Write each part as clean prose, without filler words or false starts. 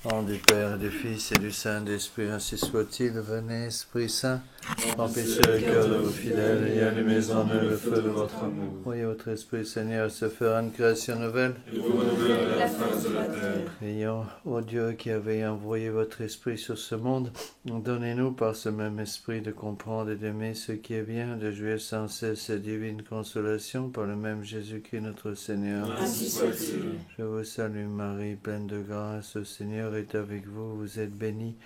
Au nom du Père, du Fils et du Saint-Esprit, ainsi soit-il. Venez, Esprit Saint, remplissez le cœur de vos fidèles et allumez en eux le feu de votre amour. Voyez votre Esprit, Seigneur, se faire une création nouvelle. Et vous renouvelerez la face de la terre. Prions, ô Dieu qui avez envoyé votre Esprit sur ce monde, donnez-nous par ce même Esprit de comprendre et d'aimer ce qui est bien, de jouir sans cesse cette divine consolation par le même Jésus-Christ notre Seigneur. Ainsi soit-il. Je vous salue Marie, pleine de grâce, le Seigneur est avec vous, vous êtes bénie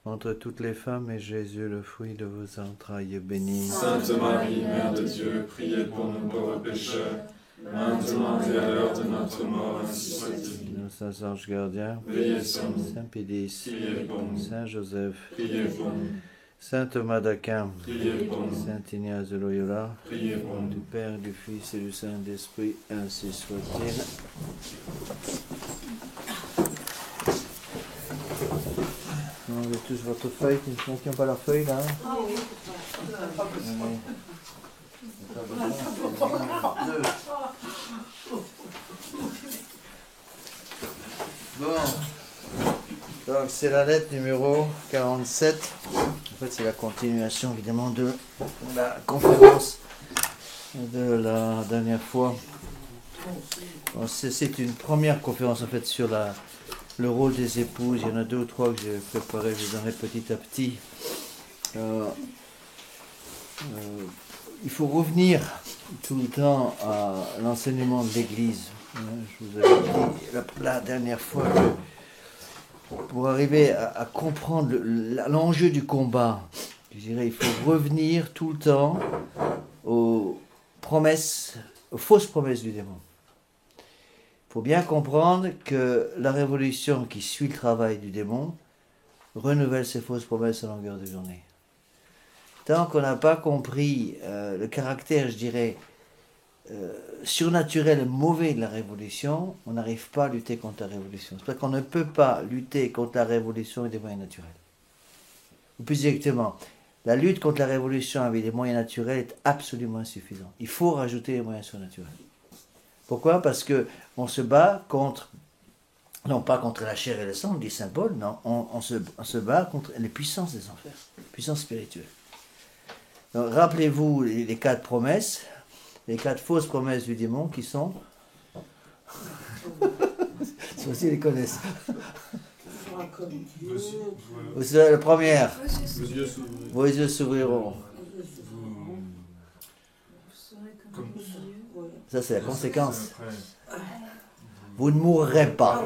entre toutes les femmes et Jésus, le fruit de vos entrailles, est béni. Sainte Marie, Mère de Dieu, priez pour nous pauvres pécheurs, maintenant et à l'heure de notre mort, ainsi soit-il. Nos saints anges gardiens, Veillez sur nous, Saint Pédis, priez pour nous, Saint Joseph, priez pour nous, Saint Thomas d'Aquin, priez pour nous, Saint Ignace de Loyola, priez pour du nous. Père, du Fils et du Saint-Esprit, ainsi soit-il. Vous avez tous votre feuille, il y en a qui n'ont pas leur feuille là. Bon, donc c'est la lettre numéro 47. En fait, c'est la continuation évidemment de la conférence de la dernière fois. Bon, c'est une première conférence en fait sur le rôle des épouses. Il y en a 2 ou 3 que j'ai préparé, je vous donnerai petit à petit. Il faut revenir tout le temps à l'enseignement de l'Église. Je vous avais dit la dernière fois que pour arriver à comprendre l'enjeu du combat, je dirais il faut revenir tout le temps aux fausses promesses du démon. Il faut bien comprendre que la révolution qui suit le travail du démon renouvelle ses fausses promesses à longueur de journée. Tant qu'on n'a pas compris le caractère, je dirais, surnaturel et mauvais de la révolution, on n'arrive pas à lutter contre la révolution. C'est pour ça qu'on ne peut pas lutter contre la révolution avec des moyens naturels. Ou plus exactement, la lutte contre la révolution avec des moyens naturels est absolument insuffisante. Il faut rajouter les moyens surnaturels. Pourquoi ? Parce qu'on se bat contre, non pas contre la chair et le sang, dit Saint Paul, non, on se bat contre les puissances des enfers, les puissances spirituelles. Donc, rappelez-vous les 4 promesses, les 4 fausses promesses du démon qui sont... Ceux aussi les connaissent. Vous serez la première. Vos yeux s'ouvriront. Ça, c'est la conséquence. Vous ne mourrez pas.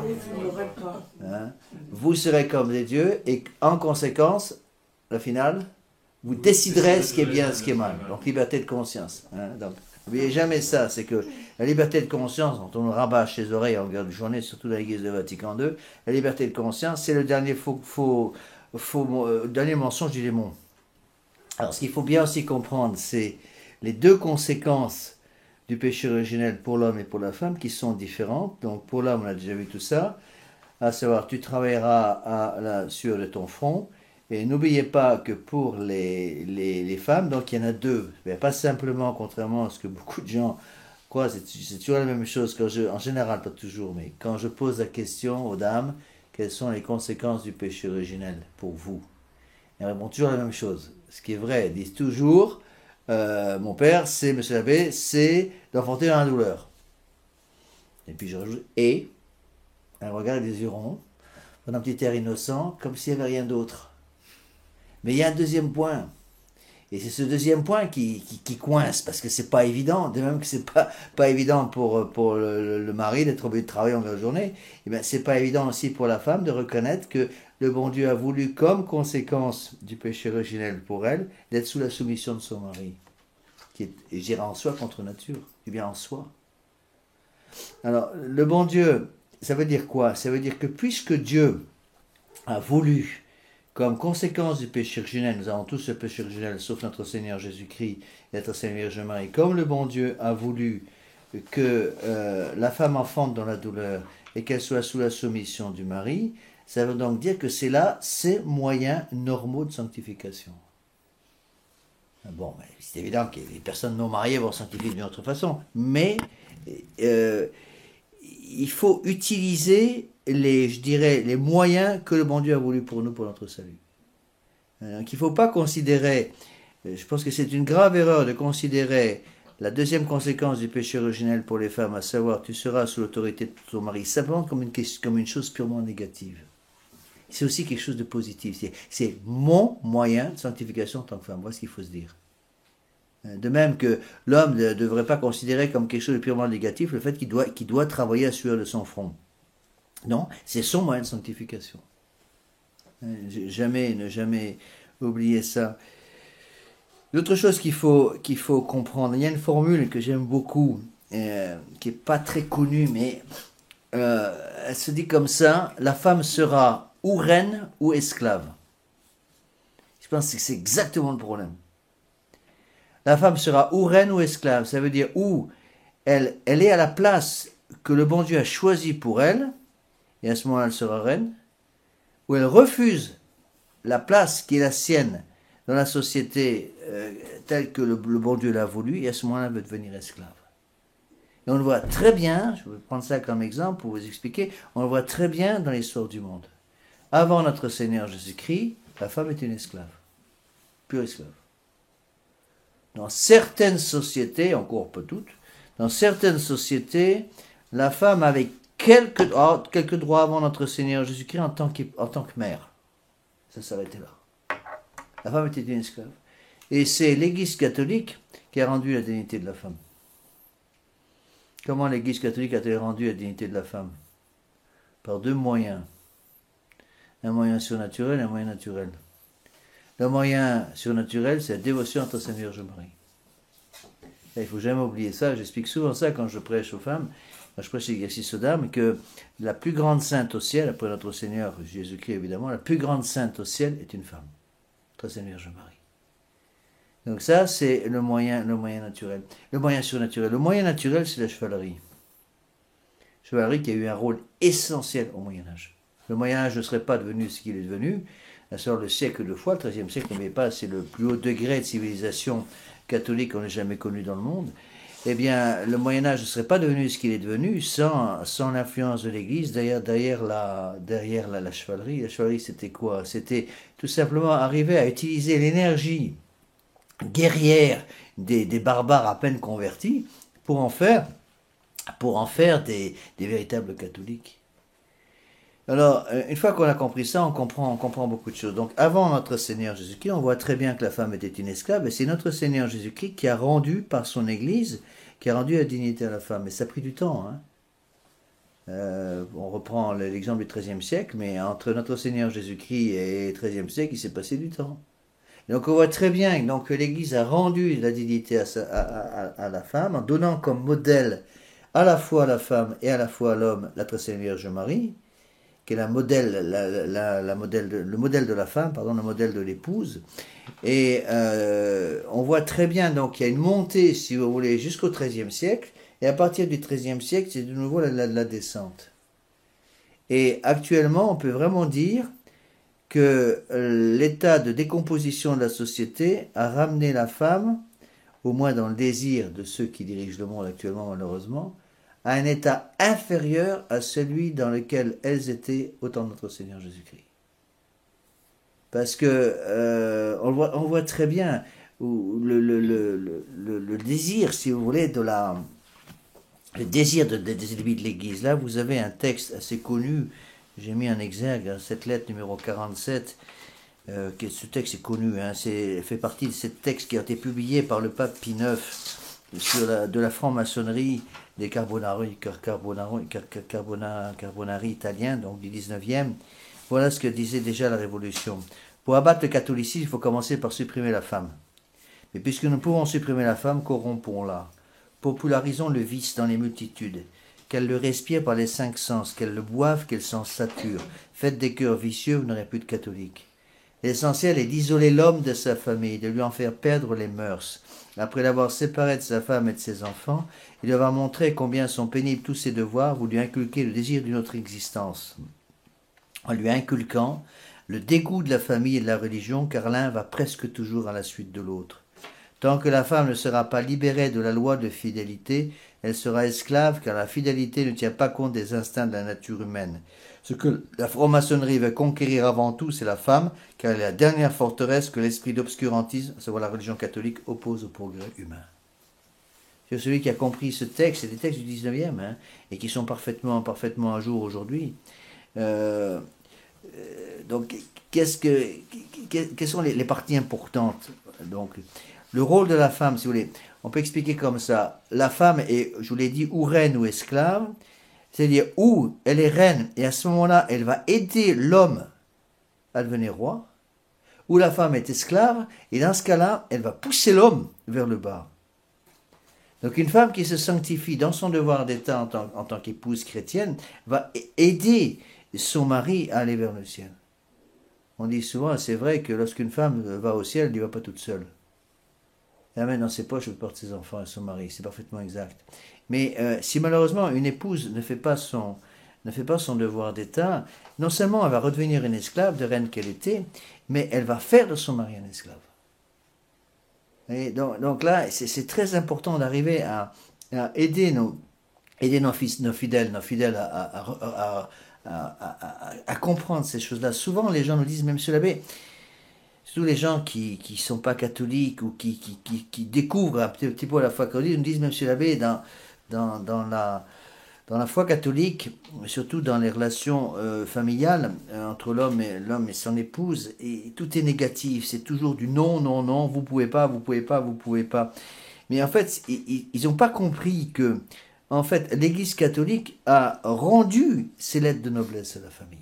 Hein? Vous serez comme des dieux et en conséquence, la finale, vous déciderez ce qui est bien et ce qui est mal. Donc, liberté de conscience. Hein? Donc, n'oubliez jamais ça, c'est que la liberté de conscience, dont on nous rabâche les oreilles en longueur de journée, surtout dans l'église de Vatican II, la liberté de conscience, c'est le dernier dernier mensonge du démon. Alors, ce qu'il faut bien aussi comprendre, c'est les 2 conséquences du péché originel pour l'homme et pour la femme qui sont différentes. Donc, pour l'homme, on a déjà vu tout ça, à savoir, tu travailleras à la sueur de ton front. Et n'oubliez pas que pour les femmes, donc il y en a 2. Mais pas simplement, contrairement à ce que beaucoup de gens croient, c'est toujours la même chose. En général, pas toujours, mais quand je pose la question aux dames, quelles sont les conséquences du péché originel pour vous ? Elles répondent toujours la même chose. Ce qui est vrai, elles disent toujours, mon père, c'est, monsieur l'abbé, c'est d'enfanter dans la douleur. Et puis je rajoute, et, elles regardent les yeux ronds, dans un petit air innocent, comme s'il n'y avait rien d'autre. Mais il y a un deuxième point, et c'est ce deuxième point qui coince, parce que c'est pas évident, de même que c'est pas évident pour le mari d'être obligé de travailler en longueur de journée, et bien c'est pas évident aussi pour la femme de reconnaître que le bon Dieu a voulu, comme conséquence du péché originel pour elle, d'être sous la soumission de son mari, qui est, je dirais, en soi contre nature, et bien en soi. Alors, le bon Dieu, ça veut dire quoi ? Ça veut dire que puisque Dieu a voulu, comme conséquence du péché originel, nous avons tous ce péché originel, sauf notre Seigneur Jésus-Christ et notre Sainte Vierge Marie, comme le bon Dieu a voulu que la femme enfante dans la douleur et qu'elle soit sous la soumission du mari, ça veut donc dire que c'est là ses moyens normaux de sanctification. Bon, c'est évident que les personnes non mariées vont sanctifier d'une autre façon, mais il faut utiliser je dirais, les moyens que le bon Dieu a voulu pour nous, pour notre salut. Donc il ne faut pas considérer, je pense que c'est une grave erreur de considérer la deuxième conséquence du péché originel pour les femmes, à savoir tu seras sous l'autorité de ton mari, simplement comme une chose purement négative. C'est aussi quelque chose de positif. C'est mon moyen de sanctification en tant que femme. Voilà ce qu'il faut se dire. De même que l'homme ne devrait pas considérer comme quelque chose de purement négatif le fait qu'il doit travailler à sueur de son front. Non, c'est son moyen de sanctification. Ne jamais oublier ça. L'autre chose qu'il faut comprendre, il y a une formule que j'aime beaucoup, qui n'est pas très connue, mais elle se dit comme ça, la femme sera ou reine ou esclave. Je pense que c'est exactement le problème. La femme sera ou reine ou esclave, ça veut dire ou elle est à la place que le bon Dieu a choisie pour elle, et à ce moment-là elle sera reine, ou elle refuse la place qui est la sienne dans la société telle que le bon Dieu l'a voulu, et à ce moment-là elle veut devenir esclave. Et on le voit très bien, je vais prendre ça comme exemple pour vous expliquer, on le voit très bien dans l'histoire du monde. Avant notre Seigneur Jésus-Christ, la femme était une esclave, pure esclave. Dans certaines sociétés, encore pas toutes, dans certaines sociétés, la femme avait quelques droits avant notre Seigneur Jésus-Christ en tant que mère. Ça s'arrêtait là. La femme était une esclave. Et c'est l'Église catholique qui a rendu la dignité de la femme. Comment l'Église catholique a-t-elle rendu la dignité de la femme? Par deux moyens. Un moyen surnaturel et un moyen naturel. Le moyen surnaturel, c'est la dévotion à notre Seigneur Vierge Marie. Et il ne faut jamais oublier ça. J'explique souvent ça quand je prêche aux femmes, quand je prêche l'exercice aux dames, que la plus grande sainte au ciel, après notre Seigneur Jésus-Christ évidemment, la plus grande sainte au ciel est une femme. Notre Seigneur Vierge Marie. Donc ça, c'est le moyen naturel. Le moyen surnaturel. Le moyen naturel, c'est la chevalerie. Chevalerie qui a eu un rôle essentiel au Moyen-Âge. Le Moyen-Âge ne serait pas devenu ce qu'il est devenu. À savoir le siècle de foi, le XIIIe siècle, n'oubliez pas, c'est le plus haut degré de civilisation catholique qu'on ait jamais connu dans le monde. Eh bien, le Moyen-Âge ne serait pas devenu ce qu'il est devenu sans l'influence de l'Église derrière la chevalerie. La chevalerie, c'était quoi? C'était tout simplement arriver à utiliser l'énergie guerrière des barbares à peine convertis pour en faire des véritables catholiques. Alors, une fois qu'on a compris ça, on comprend beaucoup de choses. Donc, avant notre Seigneur Jésus-Christ, on voit très bien que la femme était une esclave, et c'est notre Seigneur Jésus-Christ qui a rendu, par son Église, qui a rendu la dignité à la femme. Et ça a pris du temps. On reprend l'exemple du XIIIe siècle, mais entre notre Seigneur Jésus-Christ et le XIIIe siècle, il s'est passé du temps. Et donc, on voit très bien que l'Église a rendu la dignité à la femme, en donnant comme modèle à la fois à la femme et à la fois à l'homme, notre Seigneur Vierge Marie, qui est le modèle de la femme, le modèle de l'épouse. Et on voit très bien donc qu'il y a une montée, si vous voulez, jusqu'au XIIIe siècle, et à partir du XIIIe siècle, c'est de nouveau la descente. Et actuellement, on peut vraiment dire que l'état de décomposition de la société a ramené la femme, au moins dans le désir de ceux qui dirigent le monde actuellement malheureusement, à un état inférieur à celui dans lequel elles étaient au temps de notre Seigneur Jésus-Christ. Parce que on voit très bien le désir, si vous voulez, le désir des ennemis de l'Église. Là, vous avez un texte assez connu, j'ai mis en exergue cette lettre numéro 47, ce texte est connu, fait partie de ces textes qui ont été publiés par le pape Pie IX de la franc-maçonnerie des Carbonari italiens, donc du 19e. Voilà ce que disait déjà la Révolution. Pour abattre le catholicisme, il faut commencer par supprimer la femme. Mais puisque nous pouvons supprimer la femme, corrompons-la. Popularisons le vice dans les multitudes. Qu'elle le respire par les 5 sens, qu'elle le boive, qu'elle s'en sature. Faites des cœurs vicieux, vous n'aurez plus de catholiques. L'essentiel est d'isoler l'homme de sa famille, de lui en faire perdre les mœurs. Après l'avoir séparé de sa femme et de ses enfants, il doit montrer combien sont pénibles tous ses devoirs, vous lui inculquez le désir d'une autre existence. En lui inculquant le dégoût de la famille et de la religion, car l'un va presque toujours à la suite de l'autre. Tant que la femme ne sera pas libérée de la loi de fidélité, elle sera esclave, car la fidélité ne tient pas compte des instincts de la nature humaine. Ce que la franc-maçonnerie veut conquérir avant tout, c'est la femme, car elle est la dernière forteresse que l'esprit d'obscurantisme, à savoir la religion catholique, oppose au progrès humain. C'est celui qui a compris ce texte, c'est des textes du 19e, et qui sont parfaitement à jour aujourd'hui. Donc, quelles sont les parties importantes? Donc, le rôle de la femme, si vous voulez, on peut expliquer comme ça. La femme est, je vous l'ai dit, ou reine ou esclave, c'est-à-dire où elle est reine, et à ce moment-là, elle va aider l'homme à devenir roi, ou la femme est esclave, et dans ce cas-là, elle va pousser l'homme vers le bas. Donc une femme qui se sanctifie dans son devoir d'État en tant qu'épouse chrétienne va aider son mari à aller vers le ciel. On dit souvent, c'est vrai que lorsqu'une femme va au ciel, elle n'y va pas toute seule. Elle amène dans ses poches le porte ses enfants et son mari, c'est parfaitement exact. Mais si malheureusement une épouse ne fait pas son devoir d'État, non seulement elle va redevenir une esclave de reine qu'elle était, mais elle va faire de son mari un esclave. Et donc là, c'est très important d'arriver à aider nos fidèles à comprendre ces choses-là. Souvent, les gens nous disent, même Monsieur l'abbé, surtout les gens qui ne sont pas catholiques ou qui découvrent un petit peu la foi catholique, nous disent, même Monsieur l'abbé, dans la foi catholique, surtout dans les relations familiales entre l'homme et son épouse, et tout est négatif, c'est toujours du non, non, non, vous pouvez pas, vous pouvez pas, vous pouvez pas. Mais en fait, ils n'ont pas compris que, en fait, l'Église catholique a rendu ses lettres de noblesse à la famille.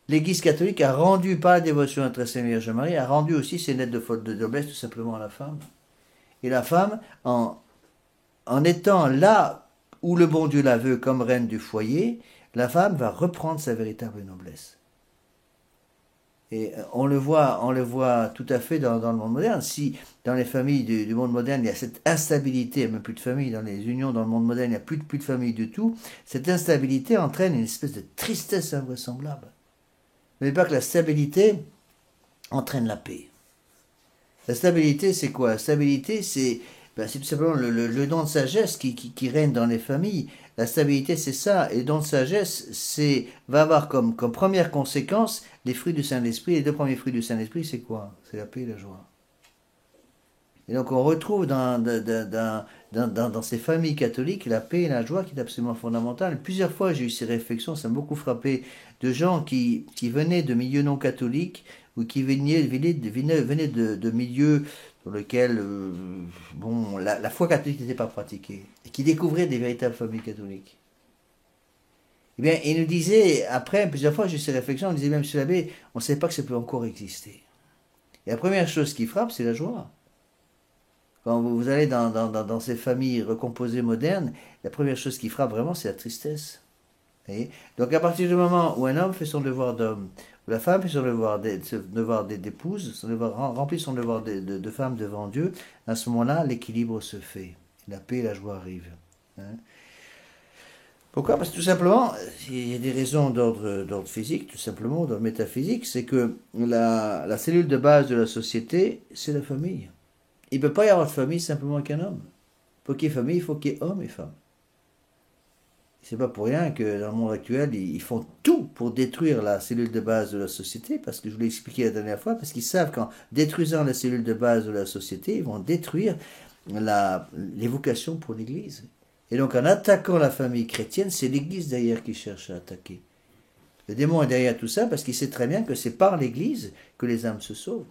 L'Église catholique a rendu, par la dévotion à la Sainte Vierge Marie, a rendu aussi ses lettres de noblesse tout simplement à la femme. Et la femme, en étant là où le bon Dieu la veut comme reine du foyer, la femme va reprendre sa véritable noblesse. Et on le voit tout à fait dans le monde moderne. Si dans les familles du monde moderne, il y a cette instabilité, il n'y a même plus de famille, dans les unions dans le monde moderne, il n'y a plus de famille du tout, cette instabilité entraîne une espèce de tristesse invraisemblable. N'oubliez pas que la stabilité entraîne la paix. La stabilité, c'est quoi? La stabilité, c'est tout simplement le don de sagesse qui règne dans les familles. La stabilité, c'est ça. Et le don de sagesse, va avoir comme première conséquence les fruits du Saint-Esprit. Les deux premiers fruits du Saint-Esprit, c'est quoi? C'est la paix et la joie. Et donc, on retrouve dans ces familles catholiques la paix et la joie qui est absolument fondamentale. Plusieurs fois, j'ai eu ces réflexions, ça m'a beaucoup frappé, de gens qui venaient de milieux non catholiques ou qui venaient de milieux dans lesquels la foi catholique n'était pas pratiquée, et qui découvraient des véritables familles catholiques. Eh bien, il nous disait, après, plusieurs fois, j'ai eu ces réflexions, on disait même, Monsieur l'abbé, on ne sait pas que ça peut encore exister. Et la première chose qui frappe, c'est la joie. Quand vous allez dans ces familles recomposées modernes, la première chose qui frappe vraiment, c'est la tristesse. Voyez. Donc à partir du moment où un homme fait son devoir d'homme, où la femme fait son devoir d'épouse, remplit son devoir de femme devant Dieu, à ce moment-là, l'équilibre se fait. La paix et la joie arrivent. Pourquoi? Parce que tout simplement, il y a des raisons d'ordre physique, tout simplement, d'ordre métaphysique, c'est que la cellule de base de la société, c'est la famille. Il ne peut pas y avoir de famille simplement qu'un homme. Pour qu'il y ait famille, il faut qu'il y ait homme et femme. C'est pas pour rien que dans le monde actuel, ils font tout pour détruire la cellule de base de la société, parce que je vous l'ai expliqué la dernière fois, parce qu'ils savent qu'en détruisant la cellule de base de la société, ils vont détruire les vocations pour l'Église. Et donc en attaquant la famille chrétienne, c'est l'Église derrière qui cherche à attaquer. Le démon est derrière tout ça parce qu'il sait très bien que c'est par l'Église que les âmes se sauvent.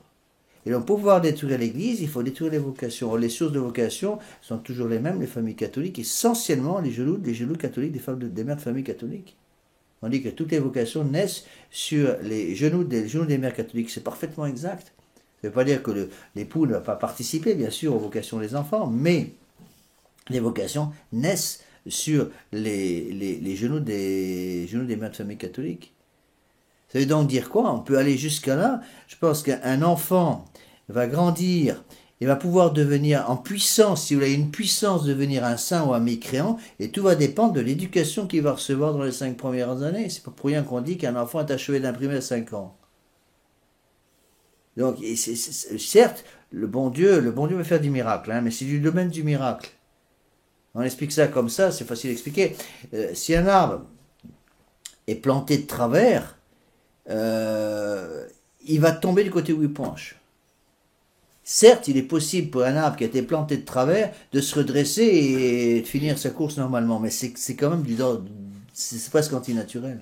Et donc, pour pouvoir détruire l'Église, il faut détruire les vocations. Les sources de vocation sont toujours les mêmes, les familles catholiques, essentiellement les genoux catholiques des mères de famille catholiques. On dit que toutes les vocations naissent sur les genoux des mères catholiques. C'est parfaitement exact. Ça ne veut pas dire que l'époux ne va pas participer, bien sûr, aux vocations des enfants, mais les vocations naissent sur les genoux des mères de famille catholiques. Ça veut donc dire quoi? On peut aller jusqu'à là. Je pense qu'un enfant va grandir et va pouvoir devenir en puissance, si vous voulez, une puissance de devenir un saint ou un mécréant, et tout va dépendre de l'éducation qu'il va recevoir dans les 5 premières années. C'est pas pour rien qu'on dit qu'un enfant est achevé d'imprimer à 5 ans. Donc, certes, le bon Dieu veut faire du miracle, hein, mais c'est du domaine du miracle. On explique ça comme ça, c'est facile à expliquer. Si un arbre est planté de travers, il va tomber du côté où il penche. Certes, il est possible pour un arbre qui a été planté de travers de se redresser et de finir sa course normalement, mais c'est quand même c'est presque antinaturel.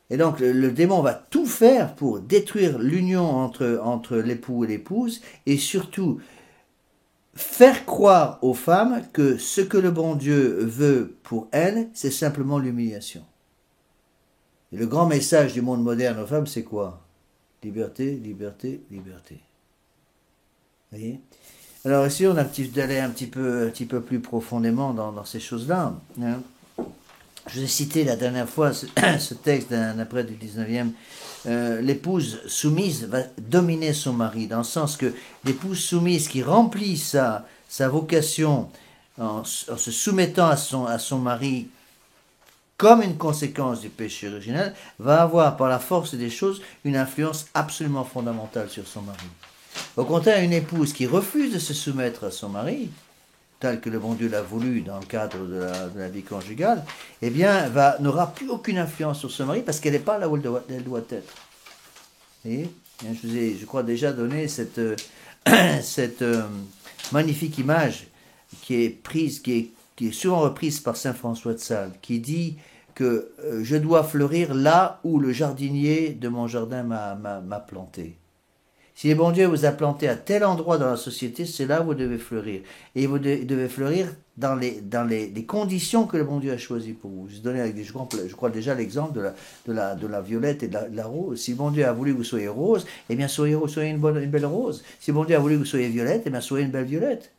Et donc le démon va tout faire pour détruire l'union entre l'époux et l'épouse, et surtout faire croire aux femmes que ce que le bon Dieu veut pour elles, c'est simplement l'humiliation. Et le grand message du monde moderne aux femmes, c'est quoi? Liberté, liberté, liberté. Vous voyez? Alors ici, on a d'aller un petit peu plus profondément dans ces choses-là. Hein. Je vous ai cité la dernière fois ce texte d'un prêtre du 19e. L'épouse soumise va dominer son mari, dans le sens que l'épouse soumise qui remplit sa vocation en se soumettant à son mari comme une conséquence du péché originel, va avoir par la force des choses une influence absolument fondamentale sur son mari. Au contraire, une épouse qui refuse de se soumettre à son mari, tel que le bon Dieu l'a voulu dans le cadre de la vie conjugale, eh bien, n'aura plus aucune influence sur son mari parce qu'elle n'est pas là où elle doit être. Et je vous ai, je crois, déjà donné cette magnifique image qui est souvent reprise par saint François de Sales, qui dit que je dois fleurir là où le jardinier de mon jardin m'a planté. Si le bon Dieu vous a planté à tel endroit dans la société, c'est là où vous devez fleurir. Et vous devez fleurir dans les conditions que le bon Dieu a choisies pour vous. Je vous donne je crois déjà l'exemple de la violette et de la rose. Si le bon Dieu a voulu que vous soyez rose, eh bien soyez une belle rose. Si le bon Dieu a voulu que vous soyez violette, eh bien soyez une belle violette.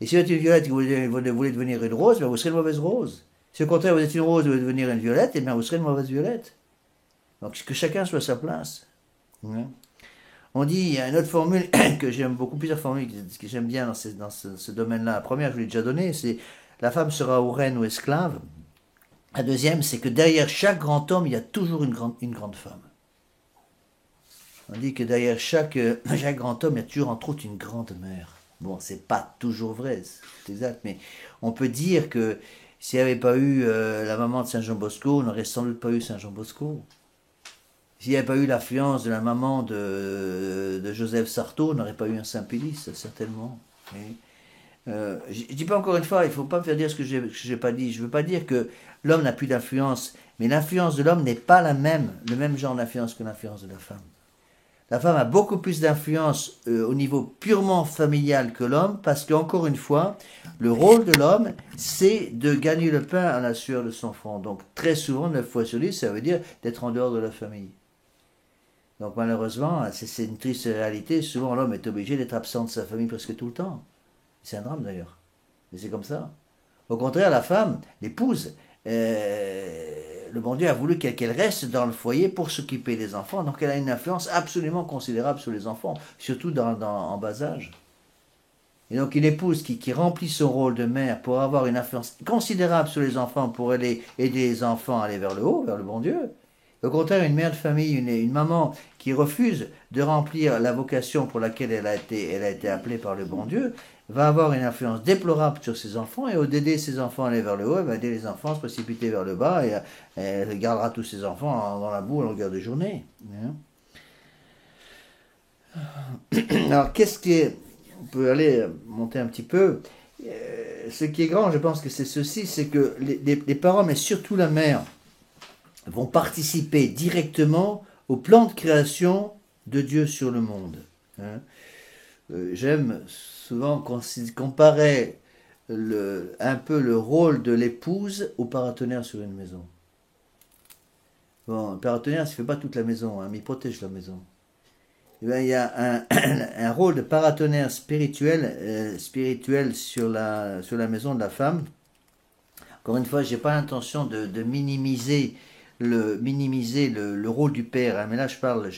Et si vous êtes une violette et que vous voulez devenir une rose, bien vous serez une mauvaise rose. Si au contraire vous êtes une rose et vous voulez devenir une violette, eh bien vous serez une mauvaise violette. Donc que chacun soit à sa place. On dit, il y a une autre formule que j'aime beaucoup, plusieurs formules que j'aime bien dans ce domaine-là. La première, je vous l'ai déjà donnée, c'est la femme sera ou reine ou esclave. La deuxième, c'est que derrière chaque grand homme, il y a toujours une grande femme. On dit que derrière chaque grand homme, il y a toujours entre autres une grande mère. Bon, c'est pas toujours vrai, c'est exact, mais on peut dire que s'il n'y avait pas eu la maman de Saint Jean Bosco, on n'aurait sans doute pas eu Saint Jean Bosco. S'il n'y avait pas eu l'affluence de la maman de Joseph Sarto, on n'aurait pas eu un Saint-Pélis, certainement. Je ne dis pas encore une fois, il ne faut pas me faire dire ce que je n'ai pas dit. Je ne veux pas dire que l'homme n'a plus d'influence, mais l'influence de l'homme n'est pas le même genre d'influence que l'influence de la femme. La femme a beaucoup plus d'influence au niveau purement familial que l'homme, parce qu'encore une fois, le rôle de l'homme, c'est de gagner le pain à la sueur de son front. Donc très souvent, 9 fois sur 10, ça veut dire d'être en dehors de la famille. Donc malheureusement, c'est une triste réalité, souvent l'homme est obligé d'être absent de sa famille presque tout le temps. C'est un drame d'ailleurs, mais c'est comme ça. Au contraire, la femme, l'épouse, le bon Dieu a voulu qu'elle reste dans le foyer pour s'occuper des enfants, donc elle a une influence absolument considérable sur les enfants, surtout en bas âge. Et donc une épouse qui remplit son rôle de mère pour avoir une influence considérable sur les enfants, pour aider les enfants à aller vers le haut, vers le bon Dieu. Au contraire, une mère de famille, une maman qui refuse de remplir la vocation pour laquelle elle a été appelée par le bon Dieu, va avoir une influence déplorable sur ses enfants, et au d'aider ses enfants à aller vers le haut, elle va aider les enfants à se précipiter vers le bas, et elle gardera tous ses enfants dans la boue à longueur de journée. Alors, on peut aller monter un petit peu. Ce qui est grand, je pense que c'est ceci, c'est que les parents, mais surtout la mère, vont participer directement au plan de création de Dieu sur le monde. J'aime souvent comparer un peu le rôle de l'épouse au paratonnerre sur une maison. Bon, le paratonnerre, il ne fait pas toute la maison, mais il protège la maison. Et bien, il y a un rôle de paratonnerre spirituel sur la maison de la femme. Encore une fois, je n'ai pas l'intention de minimiser le rôle du père, mais là je parle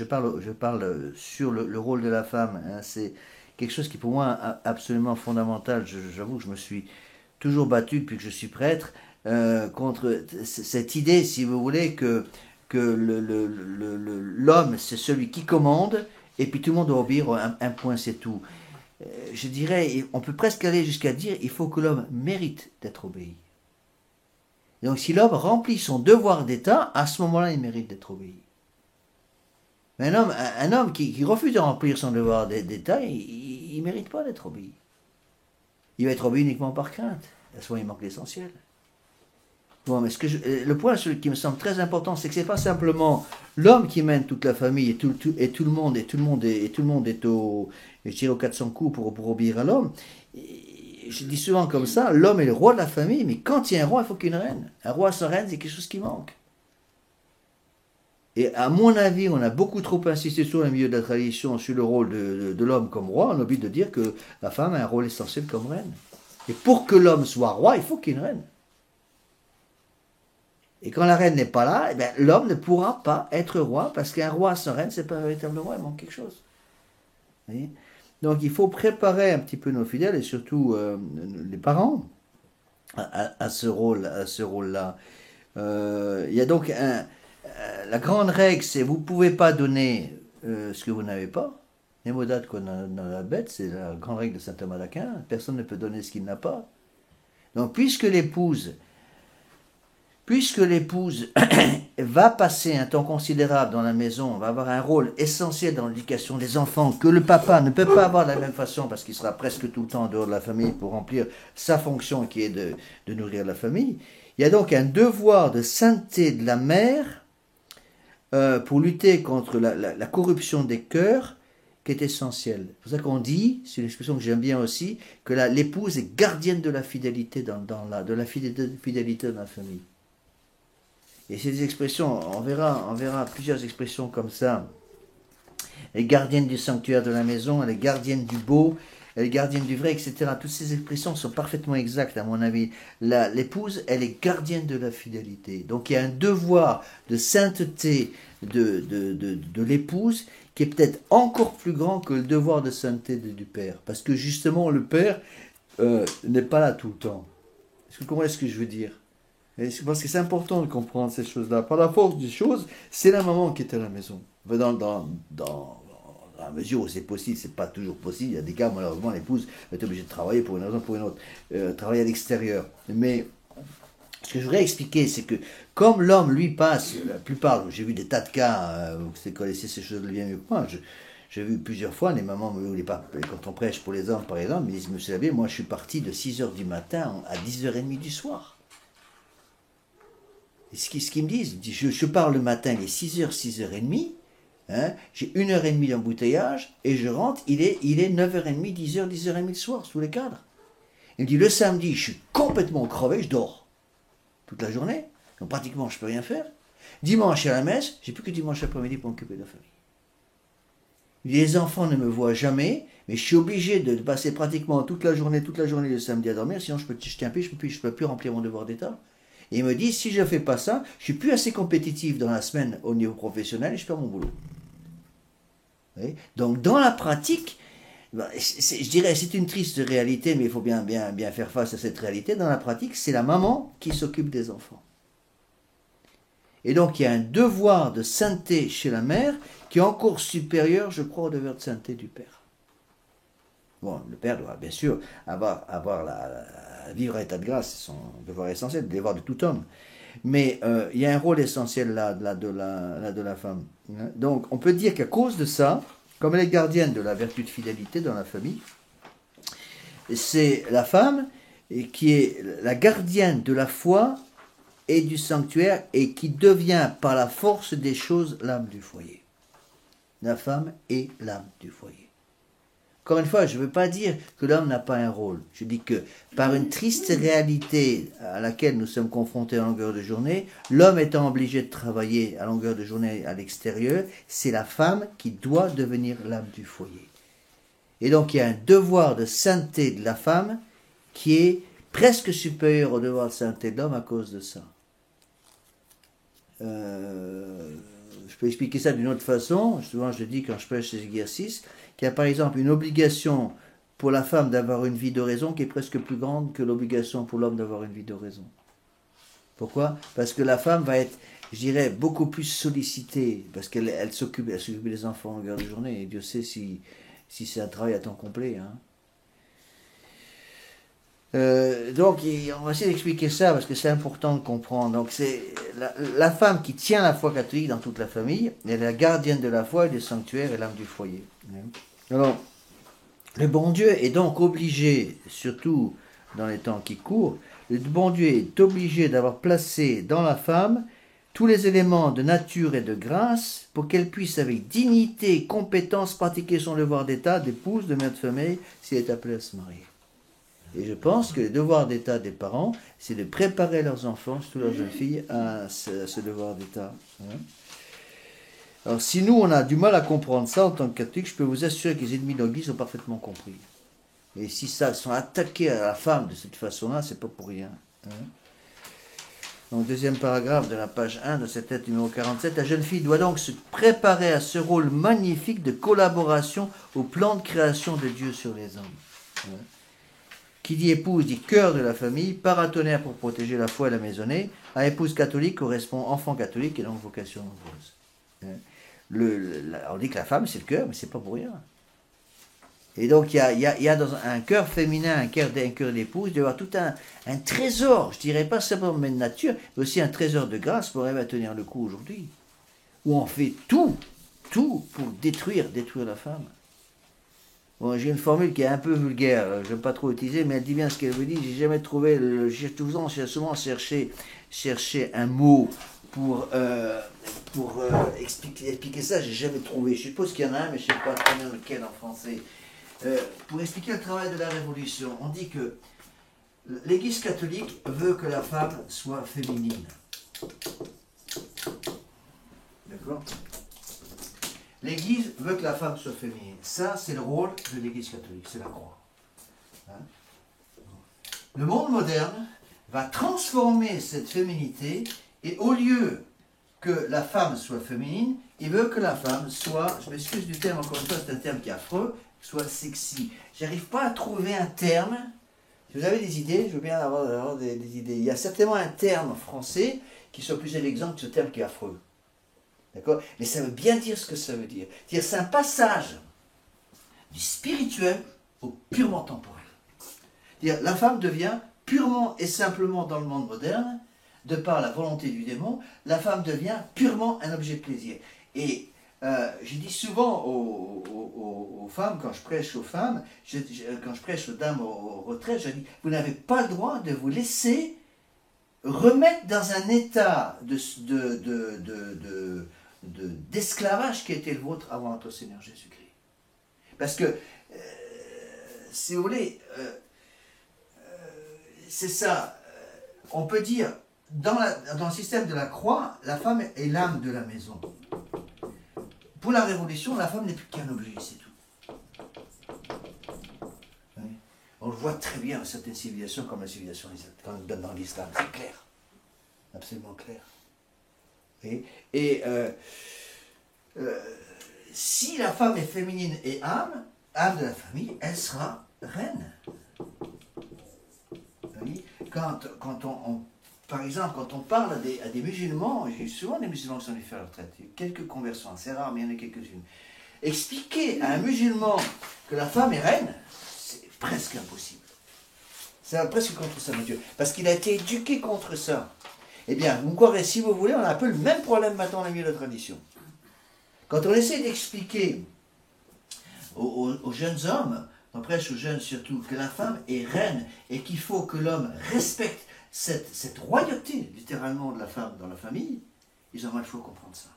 sur le rôle de la femme. C'est quelque chose qui pour moi est absolument fondamental. J'avoue que je me suis toujours battu depuis que je suis prêtre contre cette idée, si vous voulez, que l'homme c'est celui qui commande et puis tout le monde doit obéir un point, c'est tout. Je dirais, on peut presque aller jusqu'à dire, il faut que l'homme mérite d'être obéi. Donc si l'homme remplit son devoir d'État, à ce moment-là, il mérite d'être obéi. Mais un homme qui refuse de remplir son devoir d'État, il ne mérite pas d'être obéi. Il va être obéi uniquement par crainte. À ce moment, il manque l'essentiel. Bon, mais le point qui me semble très important, c'est que ce n'est pas simplement l'homme qui mène toute la famille et tout le monde est au 400 coups pour obéir à l'homme. Je dis souvent comme ça, l'homme est le roi de la famille, mais quand il y a un roi, il faut qu'il y ait une reine. Un roi sans reine, c'est quelque chose qui manque. Et à mon avis, on a beaucoup trop insisté sur le milieu de la tradition, sur le rôle de l'homme comme roi. On oublie de dire que la femme a un rôle essentiel comme reine. Et pour que l'homme soit roi, il faut qu'il y ait une reine. Et quand la reine n'est pas là, eh bien, l'homme ne pourra pas être roi, parce qu'un roi sans reine, c'est pas un véritable roi, il manque quelque chose. Vous voyez ? Donc il faut préparer un petit peu nos fidèles, et surtout les parents, à ce rôle-là. Il y a donc la grande règle, c'est vous ne pouvez pas donner ce que vous n'avez pas. Nemodat qu'on a dans la bête, c'est la grande règle de saint Thomas d'Aquin. Personne ne peut donner ce qu'il n'a pas. Donc puisque l'épouse va passer un temps considérable dans la maison, va avoir un rôle essentiel dans l'éducation des enfants, que le papa ne peut pas avoir de la même façon parce qu'il sera presque tout le temps en dehors de la famille pour remplir sa fonction qui est de nourrir la famille, il y a donc un devoir de sainteté de la mère pour lutter contre la corruption des cœurs qui est essentielle. C'est pour ça qu'on dit, c'est une expression que j'aime bien aussi, que l'épouse est gardienne de la fidélité de la fidélité dans la famille. Et ces expressions, on verra plusieurs expressions comme ça. Elle est gardienne du sanctuaire de la maison, elle est gardienne du beau, elle est gardienne du vrai, etc. Toutes ces expressions sont parfaitement exactes à mon avis. L'épouse, elle est gardienne de la fidélité. Donc il y a un devoir de sainteté de l'épouse qui est peut-être encore plus grand que le devoir de sainteté du père. Parce que justement, le père n'est pas là tout le temps. Est-ce que vous comprenez ce que je veux dire ? Parce que c'est important de comprendre ces choses-là. Par la force des choses, c'est la maman qui est à la maison. Dans la mesure où c'est possible, c'est pas toujours possible. Il y a des cas, malheureusement, l'épouse est obligée de travailler pour une raison ou pour une autre, travailler à l'extérieur. Mais ce que je voudrais expliquer, c'est que comme l'homme, lui, passe, la plupart, j'ai vu des tas de cas, vous connaissez ces choses bien mieux que moi, j'ai vu plusieurs fois les mamans, quand on prêche pour les hommes, par exemple, ils disent, monsieur l'abbé, moi je suis parti de 6h du matin à 10h30 du soir. Et ce qu'ils me disent, je pars le matin, il est 6h, 6h30, hein, j'ai 1h30 d'embouteillage, et je rentre, il est 9h30, 10h, 10h30 le soir, sous les cadres. Il me dit, le samedi, je suis complètement crevé, je dors toute la journée, donc pratiquement je ne peux rien faire. Dimanche à la messe, j'ai plus que dimanche après-midi pour m'occuper de la famille. Les enfants ne me voient jamais, mais je suis obligé de passer pratiquement toute la journée le samedi à dormir, sinon je tiens plus, je peux plus remplir mon devoir d'État. Et il me dit, si je ne fais pas ça, je suis plus assez compétitif dans la semaine au niveau professionnel et je perds mon boulot. Donc dans la pratique, je dirais c'est une triste réalité, mais il faut bien faire face à cette réalité. Dans la pratique, c'est la maman qui s'occupe des enfants. Et donc il y a un devoir de sainteté chez la mère qui est encore supérieur, je crois, au devoir de sainteté du père. Bon, le père doit bien sûr vivre à état de grâce, c'est son devoir essentiel, le devoir de tout homme. Mais il y a un rôle essentiel là de la femme. Donc on peut dire qu'à cause de ça, comme elle est gardienne de la vertu de fidélité dans la famille, c'est la femme qui est la gardienne de la foi et du sanctuaire et qui devient par la force des choses l'âme du foyer. La femme est l'âme du foyer. Encore une fois, je ne veux pas dire que l'homme n'a pas un rôle. Je dis que par une triste réalité à laquelle nous sommes confrontés à longueur de journée, l'homme étant obligé de travailler à longueur de journée à l'extérieur, c'est la femme qui doit devenir l'âme du foyer. Et donc il y a un devoir de sainteté de la femme qui est presque supérieur au devoir de sainteté de l'homme à cause de ça. Je peux expliquer ça d'une autre façon. Souvent je dis quand je prêche ces exercices, qu'il y a par exemple une obligation pour la femme d'avoir une vie d'oraison qui est presque plus grande que l'obligation pour l'homme d'avoir une vie d'oraison. Pourquoi ? Parce que la femme va être je dirais, beaucoup plus sollicitée, parce qu'elle s'occupe des enfants en longueur de journée, et Dieu sait si c'est un travail à temps complet. Hein. Donc, on va essayer d'expliquer ça, parce que c'est important de comprendre. Donc, c'est la femme qui tient la foi catholique dans toute la famille, elle est la gardienne de la foi et du sanctuaire et l'âme du foyer. Alors, le bon Dieu est donc obligé, surtout dans les temps qui courent, le bon Dieu est obligé d'avoir placé dans la femme tous les éléments de nature et de grâce pour qu'elle puisse avec dignité et compétence pratiquer son devoir d'état d'épouse, de mère de famille, si elle est appelée à se marier. Et je pense que le devoir d'état des parents, c'est de préparer leurs enfants, surtout leurs jeunes filles, à ce devoir d'état. Hein. Alors si nous, on a du mal à comprendre ça en tant que catholiques, je peux vous assurer que les ennemis de l'Église ont parfaitement compris. Et si ça, ils sont attaqués à la femme de cette façon-là, c'est pas pour rien. Hein. Donc, deuxième paragraphe de la page 1 de cette lettre numéro 47, la jeune fille doit donc se préparer à ce rôle magnifique de collaboration au plan de création de Dieu sur les hommes. Hein. Qui dit épouse dit cœur de la famille, paratonnerre pour protéger la foi et la maisonnée. À épouse catholique correspond enfant catholique et donc vocation nombreuse. On dit que la femme c'est le cœur, mais c'est pas pour rien. Et donc il y a dans un cœur féminin, un cœur d'épouse, il doit y avoir tout un trésor, je dirais pas simplement de nature, mais aussi un trésor de grâce pour arriver à tenir le coup aujourd'hui. Où on fait tout pour détruire la femme. Bon, j'ai une formule qui est un peu vulgaire, je ne vais pas trop utiliser, mais elle dit bien ce qu'elle veut dire. J'ai jamais trouvé, j'ai souvent cherché un mot pour expliquer ça, j'ai jamais trouvé. Je suppose qu'il y en a un, mais je ne sais pas très bien lequel en français. Pour expliquer le travail de la Révolution, on dit que l'Église catholique veut que la femme soit féminine. D'accord ? L'Église veut que la femme soit féminine. Ça, c'est le rôle de l'Église catholique, c'est la croix. Hein? Le monde moderne va transformer cette féminité et au lieu que la femme soit féminine, il veut que la femme soit, je m'excuse du terme, encore une fois, c'est un terme qui est affreux, soit sexy. J'arrive pas à trouver un terme. Si vous avez des idées, je veux bien avoir des idées. Il y a certainement un terme français qui soit plus élégant que ce terme qui est affreux. D'accord ? Mais ça veut bien dire ce que ça veut dire. C'est un passage du spirituel au purement temporel. La femme devient purement et simplement dans le monde moderne, de par la volonté du démon, la femme devient purement un objet de plaisir. Et je dis souvent aux femmes, quand je prêche aux femmes, quand je prêche aux dames aux retraites, je dis, vous n'avez pas le droit de vous laisser remettre dans un état d'esclavage qui était le vôtre avant notre Seigneur Jésus-Christ. Parce que, si vous voulez, c'est ça, on peut dire, dans le système de la croix, la femme est l'âme de la maison. Pour la Révolution, la femme n'est plus qu'un objet, c'est tout. Oui. On le voit très bien dans certaines civilisations, comme la civilisation dans l'islam, c'est clair. Absolument clair. Et si la femme est féminine et âme de la famille, elle sera reine. Oui. Par exemple, quand on parle à des musulmans, j'ai souvent des musulmans qui sont venus faire la retraite, il y a quelques conversions, c'est rare, mais il y en a quelques-unes. Expliquer à un musulman que la femme est reine, c'est presque impossible. C'est presque contre sa nature, parce qu'il a été éduqué contre ça. Eh bien, vous me croirez, si vous voulez, on a un peu le même problème maintenant dans le milieu de la tradition. Quand on essaie d'expliquer aux jeunes hommes, on prêche aux jeunes surtout, que la femme est reine et qu'il faut que l'homme respecte cette royauté, littéralement, de la femme dans la famille, ils ont mal faut comprendre ça.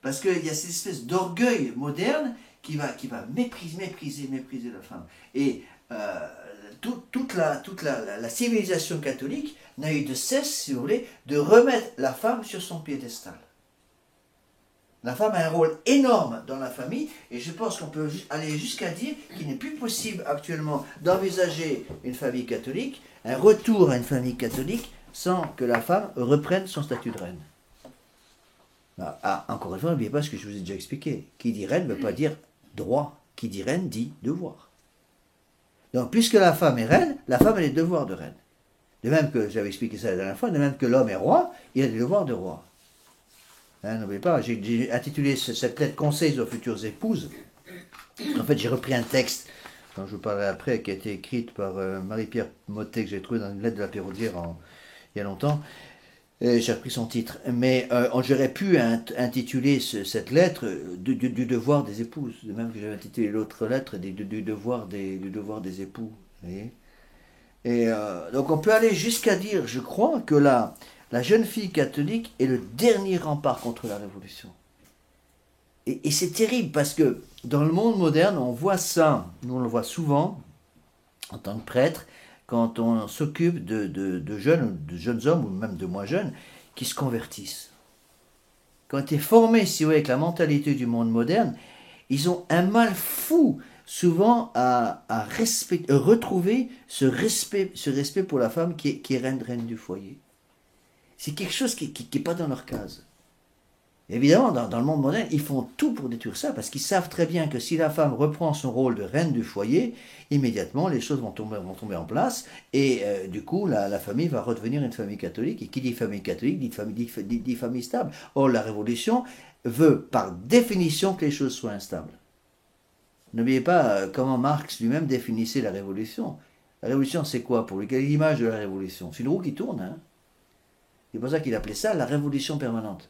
Parce qu'il y a cette espèce d'orgueil moderne qui va mépriser la femme. Et toute la civilisation catholique n'a eu de cesse, si vous voulez, de remettre la femme sur son piédestal. La femme a un rôle énorme dans la famille, et je pense qu'on peut aller jusqu'à dire qu'il n'est plus possible actuellement d'envisager une famille catholique, un retour à une famille catholique, sans que la femme reprenne son statut de reine. Encore une fois, n'oubliez pas ce que je vous ai déjà expliqué. Qui dit reine ne veut pas dire droit. Qui dit reine dit devoir. Donc, puisque la femme est reine, la femme a les devoirs de reine. De même que, j'avais expliqué ça la dernière fois, de même que l'homme est roi, il a des devoirs de roi. Hein, n'oubliez pas, j'ai intitulé cette lettre Conseils aux futures épouses. En fait, j'ai repris un texte dont je vous parlerai après, qui a été écrite par Marie-Pierre Mottet, que j'ai trouvé dans une lettre de la Péraudière il y a longtemps. J'ai repris son titre. Mais j'aurais pu intituler cette lettre du devoir des épouses, de même que j'avais intitulé l'autre lettre du devoir des époux. Vous voyez. Et donc on peut aller jusqu'à dire, je crois, que la jeune fille catholique est le dernier rempart contre la Révolution. Et c'est terrible parce que dans le monde moderne, on voit ça, nous on le voit souvent en tant que prêtre, quand on s'occupe de jeunes hommes, ou même de moins jeunes, qui se convertissent. Quand tu es formé, si vous voulez, avec la mentalité du monde moderne, ils ont un mal fou, souvent, à retrouver ce respect pour la femme qui est reine du foyer. C'est quelque chose qui n'est pas dans leur case. Évidemment, dans le monde moderne, ils font tout pour détruire ça, parce qu'ils savent très bien que si la femme reprend son rôle de reine du foyer, immédiatement les choses vont tomber en place, et du coup la famille va redevenir une famille catholique, et qui dit famille catholique dit famille stable. Or la Révolution veut par définition que les choses soient instables. N'oubliez pas comment Marx lui-même définissait la Révolution. La Révolution, c'est quoi pour lui? Quelle est l'image de la Révolution? C'est une roue qui tourne. Hein, c'est pour ça qu'il appelait ça la révolution permanente.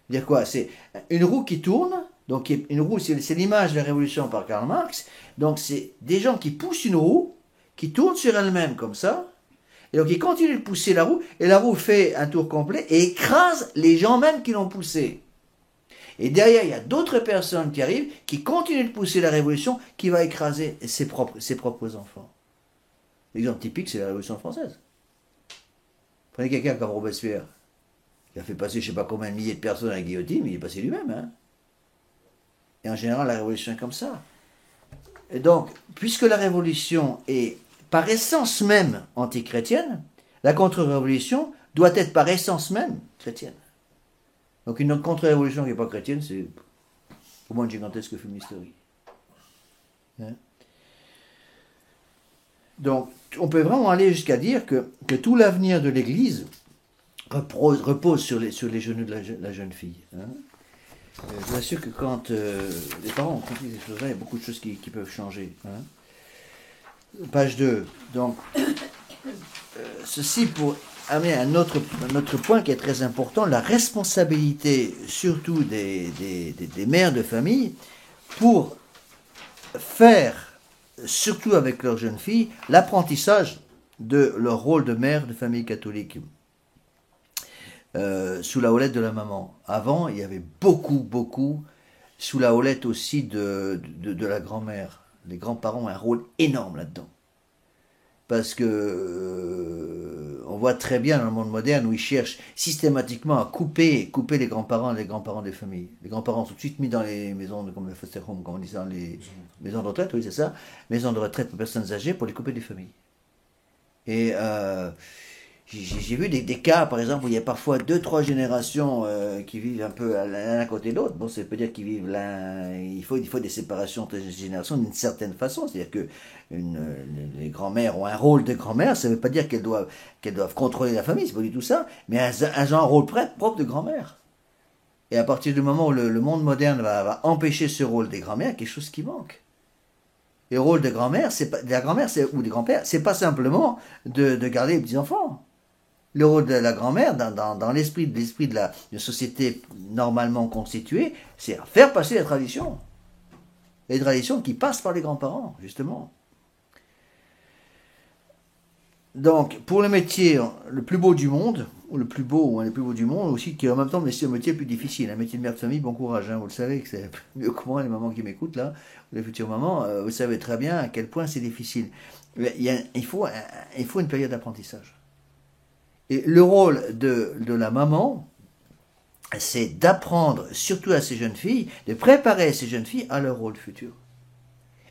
Dire quoi? C'est une roue qui tourne, donc une roue, c'est l'image de la révolution par Karl Marx, donc c'est des gens qui poussent une roue, qui tourne sur elle-même comme ça, et donc ils continuent de pousser la roue, et la roue fait un tour complet, et écrase les gens même qui l'ont poussée. Et derrière, il y a d'autres personnes qui arrivent, qui continuent de pousser la révolution, qui va écraser ses propres enfants. L'exemple typique, c'est la Révolution française. Prenez quelqu'un comme Robespierre. Il a fait passer je ne sais pas combien de milliers de personnes à la guillotine, mais il est passé lui-même. Hein. Et en général, la révolution est comme ça. Et donc, puisque la révolution est par essence même antichrétienne, la contre-révolution doit être par essence même chrétienne. Donc une contre-révolution qui n'est pas chrétienne, c'est pour moi une gigantesque fumisterie. Hein. Donc, on peut vraiment aller jusqu'à dire que tout l'avenir de l'Église repose sur les genoux de la jeune fille. Hein. Je vous assure que quand les parents ont compris ces choses-là, il y a beaucoup de choses qui peuvent changer. Hein. Page 2. Donc, ceci pour amener un autre point qui est très important, la responsabilité surtout des mères de famille pour faire, surtout avec leurs jeunes filles, l'apprentissage de leur rôle de mère de famille catholique. Sous la houlette de la maman. Avant, il y avait beaucoup, sous la houlette aussi de la grand-mère. Les grands-parents ont un rôle énorme là-dedans. Parce que on voit très bien dans le monde moderne où ils cherchent systématiquement à couper les grands-parents des familles. Les grands-parents sont tout de suite mis dans les maisons comme le foster home, comme on dit ça, les maisons de retraite, oui c'est ça, maisons de retraite pour personnes âgées pour les couper des familles. Et j'ai vu des cas, par exemple, où il y a parfois 2-3 générations qui vivent un peu l'un à côté de l'autre. Bon, ça peut dire qu'ils vivent l'un... Il faut des séparations de générations d'une certaine façon. C'est-à-dire que les grands-mères ont un rôle de grand-mère. Ça ne veut pas dire qu'elles doivent contrôler la famille, c'est pas du tout ça. Mais elles ont un rôle propre de grand-mère. Et à partir du moment où le monde moderne va empêcher ce rôle des grand-mères, quelque chose qui manque. Et le rôle de grand-mère, ou des grands-pères, c'est pas simplement de garder les petits-enfants. Le rôle de la grand-mère, dans l'esprit de la société normalement constituée, c'est faire passer la tradition. Les traditions qui passent par les grands-parents, justement. Donc, pour le métier le plus beau du monde, ou le plus beau, ou un des plus beaux du monde, aussi, qui est en même temps le métier le plus difficile. Un métier de mère de famille, bon courage, hein, vous le savez, que c'est mieux que moi, les mamans qui m'écoutent, là, les futures mamans, vous savez très bien à quel point c'est difficile. Il faut une période d'apprentissage. Et le rôle de la maman, c'est d'apprendre, surtout à ces jeunes filles, de préparer ces jeunes filles à leur rôle futur.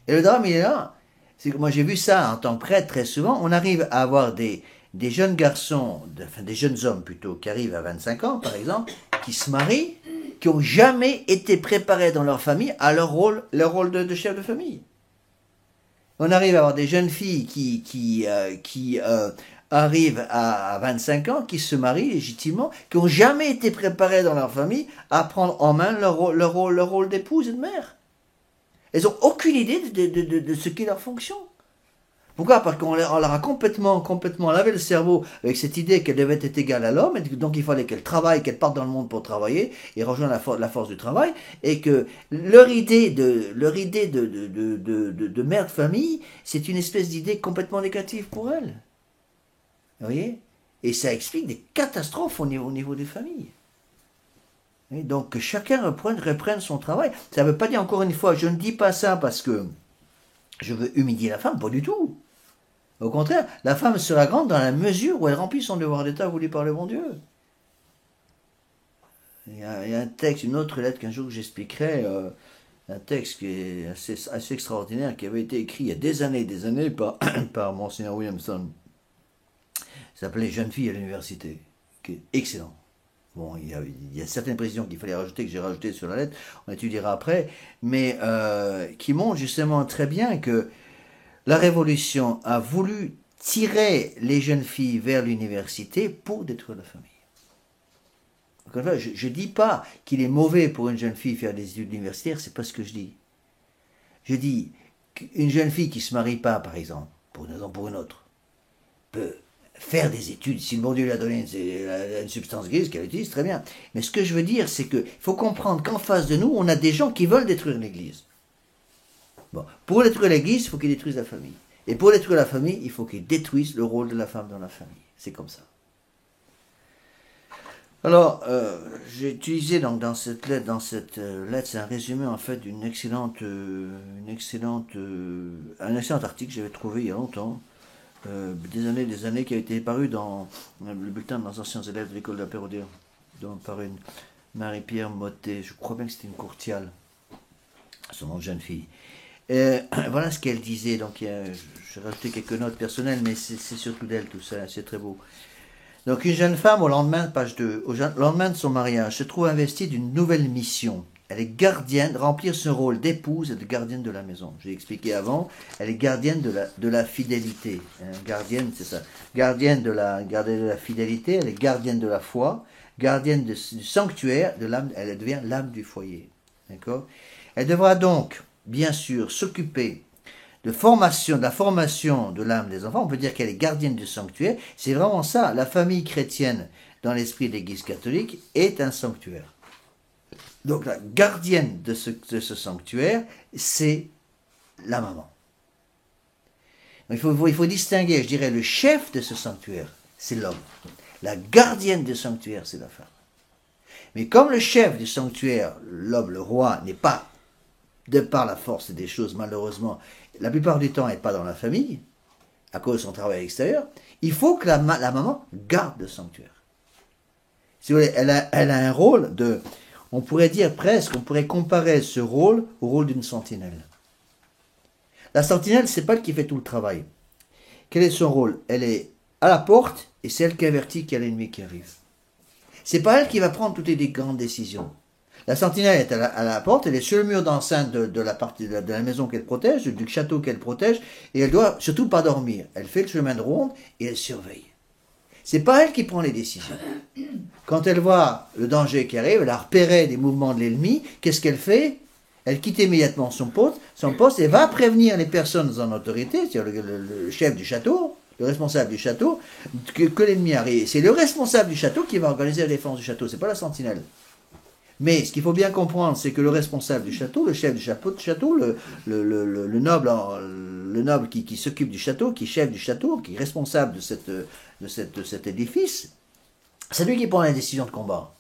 Et le drame, il est là. C'est que moi, j'ai vu ça en tant que prêtre très souvent. On arrive à avoir des jeunes garçons, des jeunes hommes plutôt, qui arrivent à 25 ans, par exemple, qui se marient, qui n'ont jamais été préparés dans leur famille à leur rôle de chef de famille. On arrive à avoir des jeunes filles qui arrivent à 25 ans, qui se marient légitimement, qui n'ont jamais été préparés dans leur famille à prendre en main leur rôle d'épouse et de mère. Elles n'ont aucune idée de ce qu'est leur fonction. Pourquoi? Parce qu'on leur a complètement lavé le cerveau avec cette idée qu'elle devait être égale à l'homme, et donc il fallait qu'elle travaille, qu'elle parte dans le monde pour travailler et rejoindre la force du travail, et que leur idée de mère de famille, c'est une espèce d'idée complètement négative pour elle. Vous voyez? Et ça explique des catastrophes au niveau des familles. Et donc que chacun reprenne son travail. Ça ne veut pas dire, encore une fois, je ne dis pas ça parce que je veux humilier la femme, pas du tout. Au contraire, la femme sera grande dans la mesure où elle remplit son devoir d'état voulu par le bon Dieu. Il y a un texte, une autre lettre qu'un jour j'expliquerai, un texte qui est assez extraordinaire, qui avait été écrit il y a des années par Monseigneur Williamson. Ça s'appelait Jeune fille à l'université, qui est excellent. Bon, il y a certaines précisions qu'il fallait rajouter, que j'ai rajoutées sur la lettre, on étudiera après, mais qui montrent justement très bien que la Révolution a voulu tirer les jeunes filles vers l'université pour détruire la famille. Encore une fois, je ne dis pas qu'il est mauvais pour une jeune fille faire des études universitaires, c'est pas ce que je dis. Je dis qu'une jeune fille qui ne se marie pas, par exemple, pour une raison ou pour une autre, peut faire des études, si le bon Dieu lui a donné une substance grise qu'elle utilise, très bien. Mais ce que je veux dire, c'est qu'il faut comprendre qu'en face de nous, on a des gens qui veulent détruire l'Église. Bon, pour détruire l'Église, il faut qu'ils détruisent la famille. Et pour détruire la famille, il faut qu'ils détruisent le rôle de la femme dans la famille. C'est comme ça. Alors, j'ai utilisé donc dans cette lettre, c'est un résumé en fait d'un excellent article que j'avais trouvé il y a longtemps, des années, qui a été paru dans le bulletin des anciens élèves de l'école de la Pérodère, par une Marie-Pierre Mottet, je crois bien que c'était une courtiale, son nom de jeune fille. Voilà ce qu'elle disait, donc j'ai rajouté quelques notes personnelles, mais c'est surtout d'elle tout ça, c'est très beau. Donc une jeune femme, au lendemain de son mariage, se trouve investie d'une nouvelle mission. Elle est gardienne, remplir ce rôle d'épouse et de gardienne de la maison. J'ai expliqué avant, elle est gardienne de la fidélité. Gardienne, c'est ça. Gardienne de la fidélité, elle est gardienne de la foi, gardienne du sanctuaire, de l'âme, elle devient l'âme du foyer. D'accord? Elle devra donc, bien sûr, s'occuper de la formation de l'âme des enfants. On peut dire qu'elle est gardienne du sanctuaire. C'est vraiment ça. La famille chrétienne, dans l'esprit de l'Église catholique, est un sanctuaire. Donc la gardienne de ce sanctuaire, c'est la maman. Donc, il faut distinguer, je dirais, le chef de ce sanctuaire, c'est l'homme. La gardienne du sanctuaire, c'est la femme. Mais comme le chef du sanctuaire, l'homme, le roi, n'est pas, de par la force des choses, malheureusement, la plupart du temps, n'est pas dans la famille, à cause de son travail à l'extérieur, il faut que la maman garde le sanctuaire. Si vous voulez, elle a un rôle de... On pourrait dire presque, on pourrait comparer ce rôle au rôle d'une sentinelle. La sentinelle, c'est pas elle qui fait tout le travail. Quel est son rôle? Elle est à la porte et c'est elle qui avertit qu'il y a l'ennemi qui arrive. C'est pas elle qui va prendre toutes les grandes décisions. La sentinelle est à la porte, elle est sur le mur d'enceinte de la maison qu'elle protège, du château qu'elle protège, et elle doit surtout pas dormir. Elle fait le chemin de ronde et elle surveille. C'est pas elle qui prend les décisions. Quand elle voit le danger qui arrive, elle a repéré des mouvements de l'ennemi, qu'est-ce qu'elle fait? Elle quitte immédiatement son poste et va prévenir les personnes en autorité, c'est-à-dire le chef du château, le responsable du château, que l'ennemi arrive. C'est le responsable du château qui va organiser la défense du château, c'est pas la sentinelle. Mais ce qu'il faut bien comprendre, c'est que le responsable du château, le chef du château, le noble qui s'occupe du château, qui est chef du château, qui est responsable de cet édifice, c'est lui qui prend les décisions de combat.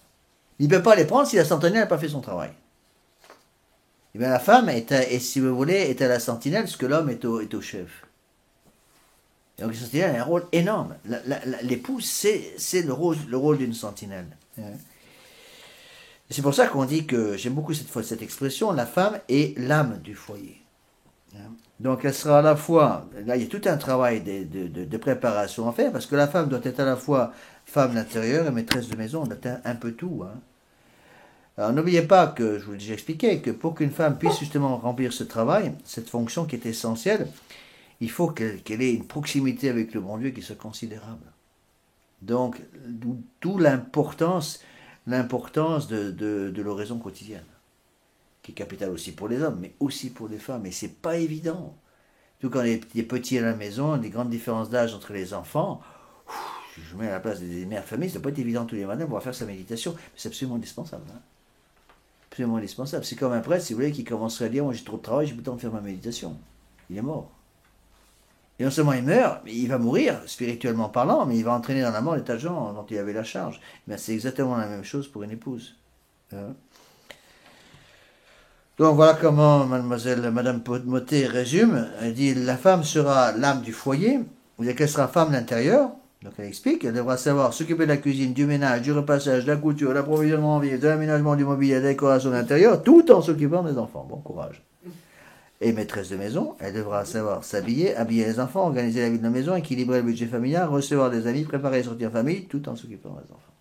Il ne peut pas les prendre si la sentinelle n'a pas fait son travail. Et bien la femme, si vous voulez, est à la sentinelle, ce que l'homme est au chef. Et donc la sentinelle a un rôle énorme. L'épouse, c'est le rôle d'une sentinelle. C'est pour ça qu'on dit que, j'aime beaucoup cette expression, la femme est l'âme du foyer. Donc elle sera à la fois, là il y a tout un travail de préparation à faire, parce que la femme doit être à la fois femme d'intérieur et maîtresse de maison, on a un peu tout. Alors n'oubliez pas que, je vous l'ai déjà expliqué, que pour qu'une femme puisse justement remplir ce travail, cette fonction qui est essentielle, il faut qu'elle ait une proximité avec le bon Dieu qui soit considérable. Donc, d'où l'importance de l'oraison quotidienne, qui est capitale aussi pour les hommes, mais aussi pour les femmes. Et c'est pas évident. Tout quand il y a des petits à la maison, des grandes différences d'âge entre les enfants, je mets à la place des mères de famille, ça ne doit pas être évident tous les matins pour faire sa méditation, mais c'est absolument indispensable. Hein. Absolument indispensable. C'est comme un prêtre, si vous voulez, qui commencerait à dire, moi j'ai trop de travail, j'ai plus le temps de faire ma méditation. Il est mort. Et non seulement il meurt, mais il va mourir, spirituellement parlant, mais il va entraîner dans la mort les tas de gens dont il avait la charge. Mais c'est exactement la même chose pour une épouse. Hein. Donc voilà comment Madame Motet résume. Elle dit, la femme sera l'âme du foyer, c'est-à-dire qu'elle sera femme d'intérieur. Donc elle explique, elle devra savoir s'occuper de la cuisine, du ménage, du repassage, de la couture, de l'approvisionnement en vie, de l'aménagement du mobilier, de la décoration d'intérieur, tout en s'occupant des enfants. Bon courage. Et maîtresse de maison, elle devra savoir s'habiller, habiller les enfants, organiser la vie de la maison, équilibrer le budget familial, recevoir des amis, préparer les sorties en famille, tout en s'occupant des enfants.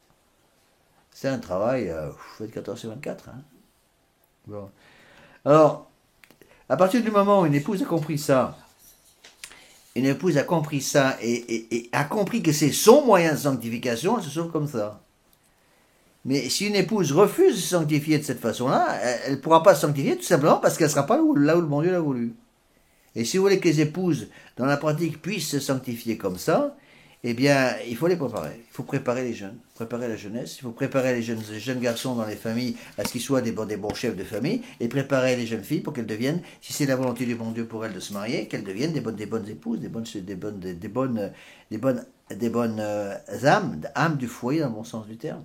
C'est un travail 24h/24. Hein. Bon. Alors, à partir du moment où une épouse a compris ça, et a compris que c'est son moyen de sanctification, elle se sauve comme ça. Mais si une épouse refuse de se sanctifier de cette façon-là, elle ne pourra pas se sanctifier tout simplement parce qu'elle ne sera pas là où le bon Dieu l'a voulu. Et si vous voulez que les épouses, dans la pratique, puissent se sanctifier comme ça, eh bien, il faut les préparer. Il faut préparer les jeunes, préparer la jeunesse. Il faut préparer les jeunes garçons dans les familles à ce qu'ils soient des bons chefs de famille, et préparer les jeunes filles pour qu'elles deviennent, si c'est la volonté du bon Dieu pour elles de se marier, qu'elles deviennent des bonnes épouses, des bonnes âmes du foyer dans le bon sens du terme.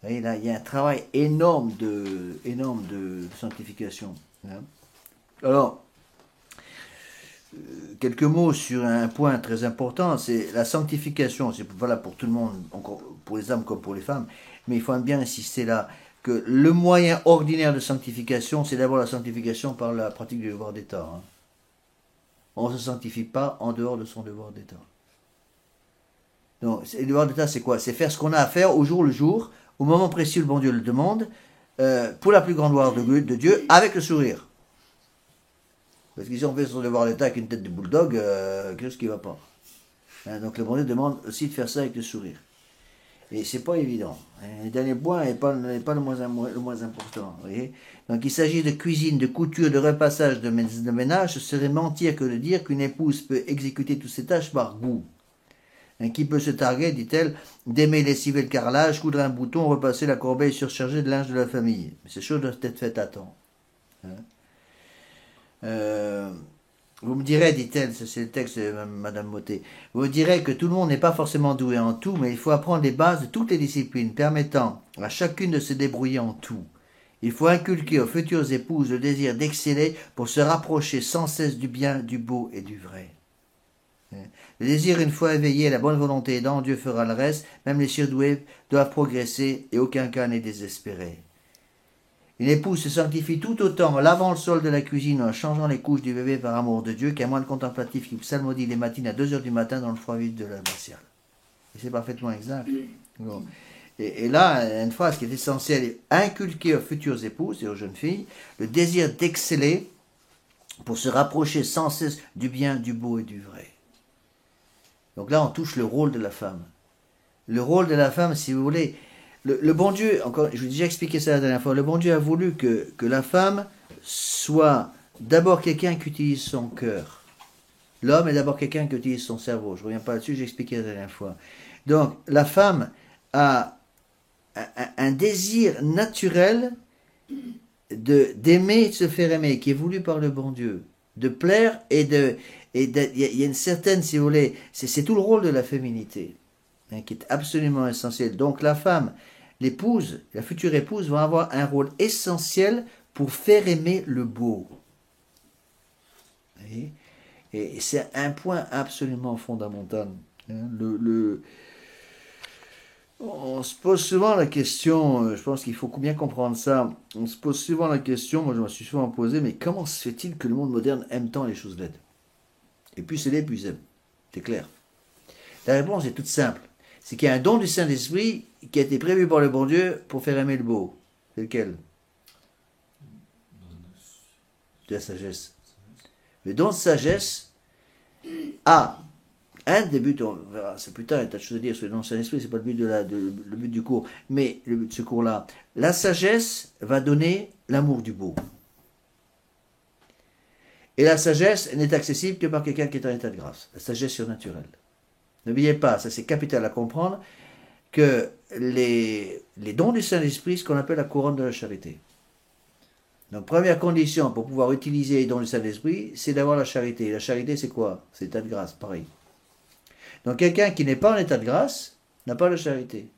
Vous voyez, là, il y a un travail énorme de sanctification. Hein. Alors, quelques mots sur un point très important, c'est la sanctification. C'est valable pour tout le monde, encore pour les hommes comme pour les femmes, mais il faut bien insister là que le moyen ordinaire de sanctification, c'est d'abord la sanctification par la pratique du devoir d'État. Hein. On ne se sanctifie pas en dehors de son devoir d'État. Donc, le devoir d'État, c'est quoi? C'est faire ce qu'on a à faire au jour le jour, au moment précis où le bon Dieu le demande, pour la plus grande gloire de Dieu, avec le sourire. Parce que si on fait son devoir d'État avec une tête de bulldog, quelque chose qui ne va pas. Hein, donc le bon Dieu demande aussi de faire ça avec le sourire. Et c'est pas évident. Le dernier point n'est pas le moins important. Vous voyez. Donc il s'agit de cuisine, de couture, de repassage, de ménage. Ce serait mentir que de dire qu'une épouse peut exécuter toutes ces tâches par goût. Hein, qui peut se targuer, dit-elle, d'aimer lessiver le carrelage, coudre un bouton, repasser la corbeille surchargée de linge de la famille. Mais ces choses doivent être faites à temps. Hein. Vous me direz, dit-elle, c'est le texte de Madame Motet, vous me direz que tout le monde n'est pas forcément doué en tout, mais il faut apprendre les bases de toutes les disciplines, permettant à chacune de se débrouiller en tout. Il faut inculquer aux futures épouses le désir d'exceller pour se rapprocher sans cesse du bien, du beau et du vrai. Le désir, une fois éveillé, la bonne volonté aidant, Dieu fera le reste, même les surdoués doivent progresser et aucun cas n'est désespéré. Une épouse se sanctifie tout autant en lavant le sol de la cuisine ou en changeant les couches du bébé par amour de Dieu qu'un moine contemplatif qui psalmodie les matines à 2h du matin dans le froid vif de l'abbatiale. Et c'est parfaitement exact. Bon. Et là, une phrase qui est essentielle, inculquer aux futures épouses et aux jeunes filles le désir d'exceller pour se rapprocher sans cesse du bien, du beau et du vrai. Donc là, on touche le rôle de la femme. Le rôle de la femme, si vous voulez, le bon Dieu, encore, je vous ai déjà expliqué ça la dernière fois, le bon Dieu a voulu que la femme soit d'abord quelqu'un qui utilise son cœur. L'homme est d'abord quelqu'un qui utilise son cerveau. Je ne reviens pas là-dessus, j'ai expliqué la dernière fois. Donc, la femme a un désir naturel d'aimer et de se faire aimer, qui est voulu par le bon Dieu, de plaire il y a une certaine, si vous voulez, c'est tout le rôle de la féminité, hein, qui est absolument essentiel. Donc la femme, l'épouse, la future épouse va avoir un rôle essentiel pour faire aimer le beau. Et c'est un point absolument fondamental. Hein, on se pose souvent la question, je pense qu'il faut bien comprendre ça, on se pose souvent la question, moi je me suis souvent posé, mais comment se fait-il que le monde moderne aime tant les choses laides? Et puis c'est laid, puis ils aiment. C'est clair. La réponse est toute simple. C'est qu'il y a un don du Saint-Esprit qui a été prévu par le bon Dieu pour faire aimer le beau. C'est lequel? De la sagesse. Le don de sagesse a un des buts, on verra ça plus tard, il y a tas de choses à dire sur le don du Saint-Esprit, c'est pas le but, le but du cours, mais le but de ce cours-là, la sagesse va donner l'amour du beau. Et la sagesse n'est accessible que par quelqu'un qui est en état de grâce, la sagesse surnaturelle. N'oubliez pas, ça c'est capital à comprendre, que les dons du Saint-Esprit, ce qu'on appelle la couronne de la charité. Donc, première condition pour pouvoir utiliser les dons du Saint-Esprit, c'est d'avoir la charité. La charité, c'est quoi? C'est l'état de grâce, pareil. Donc, quelqu'un qui n'est pas en état de grâce n'a pas la charité.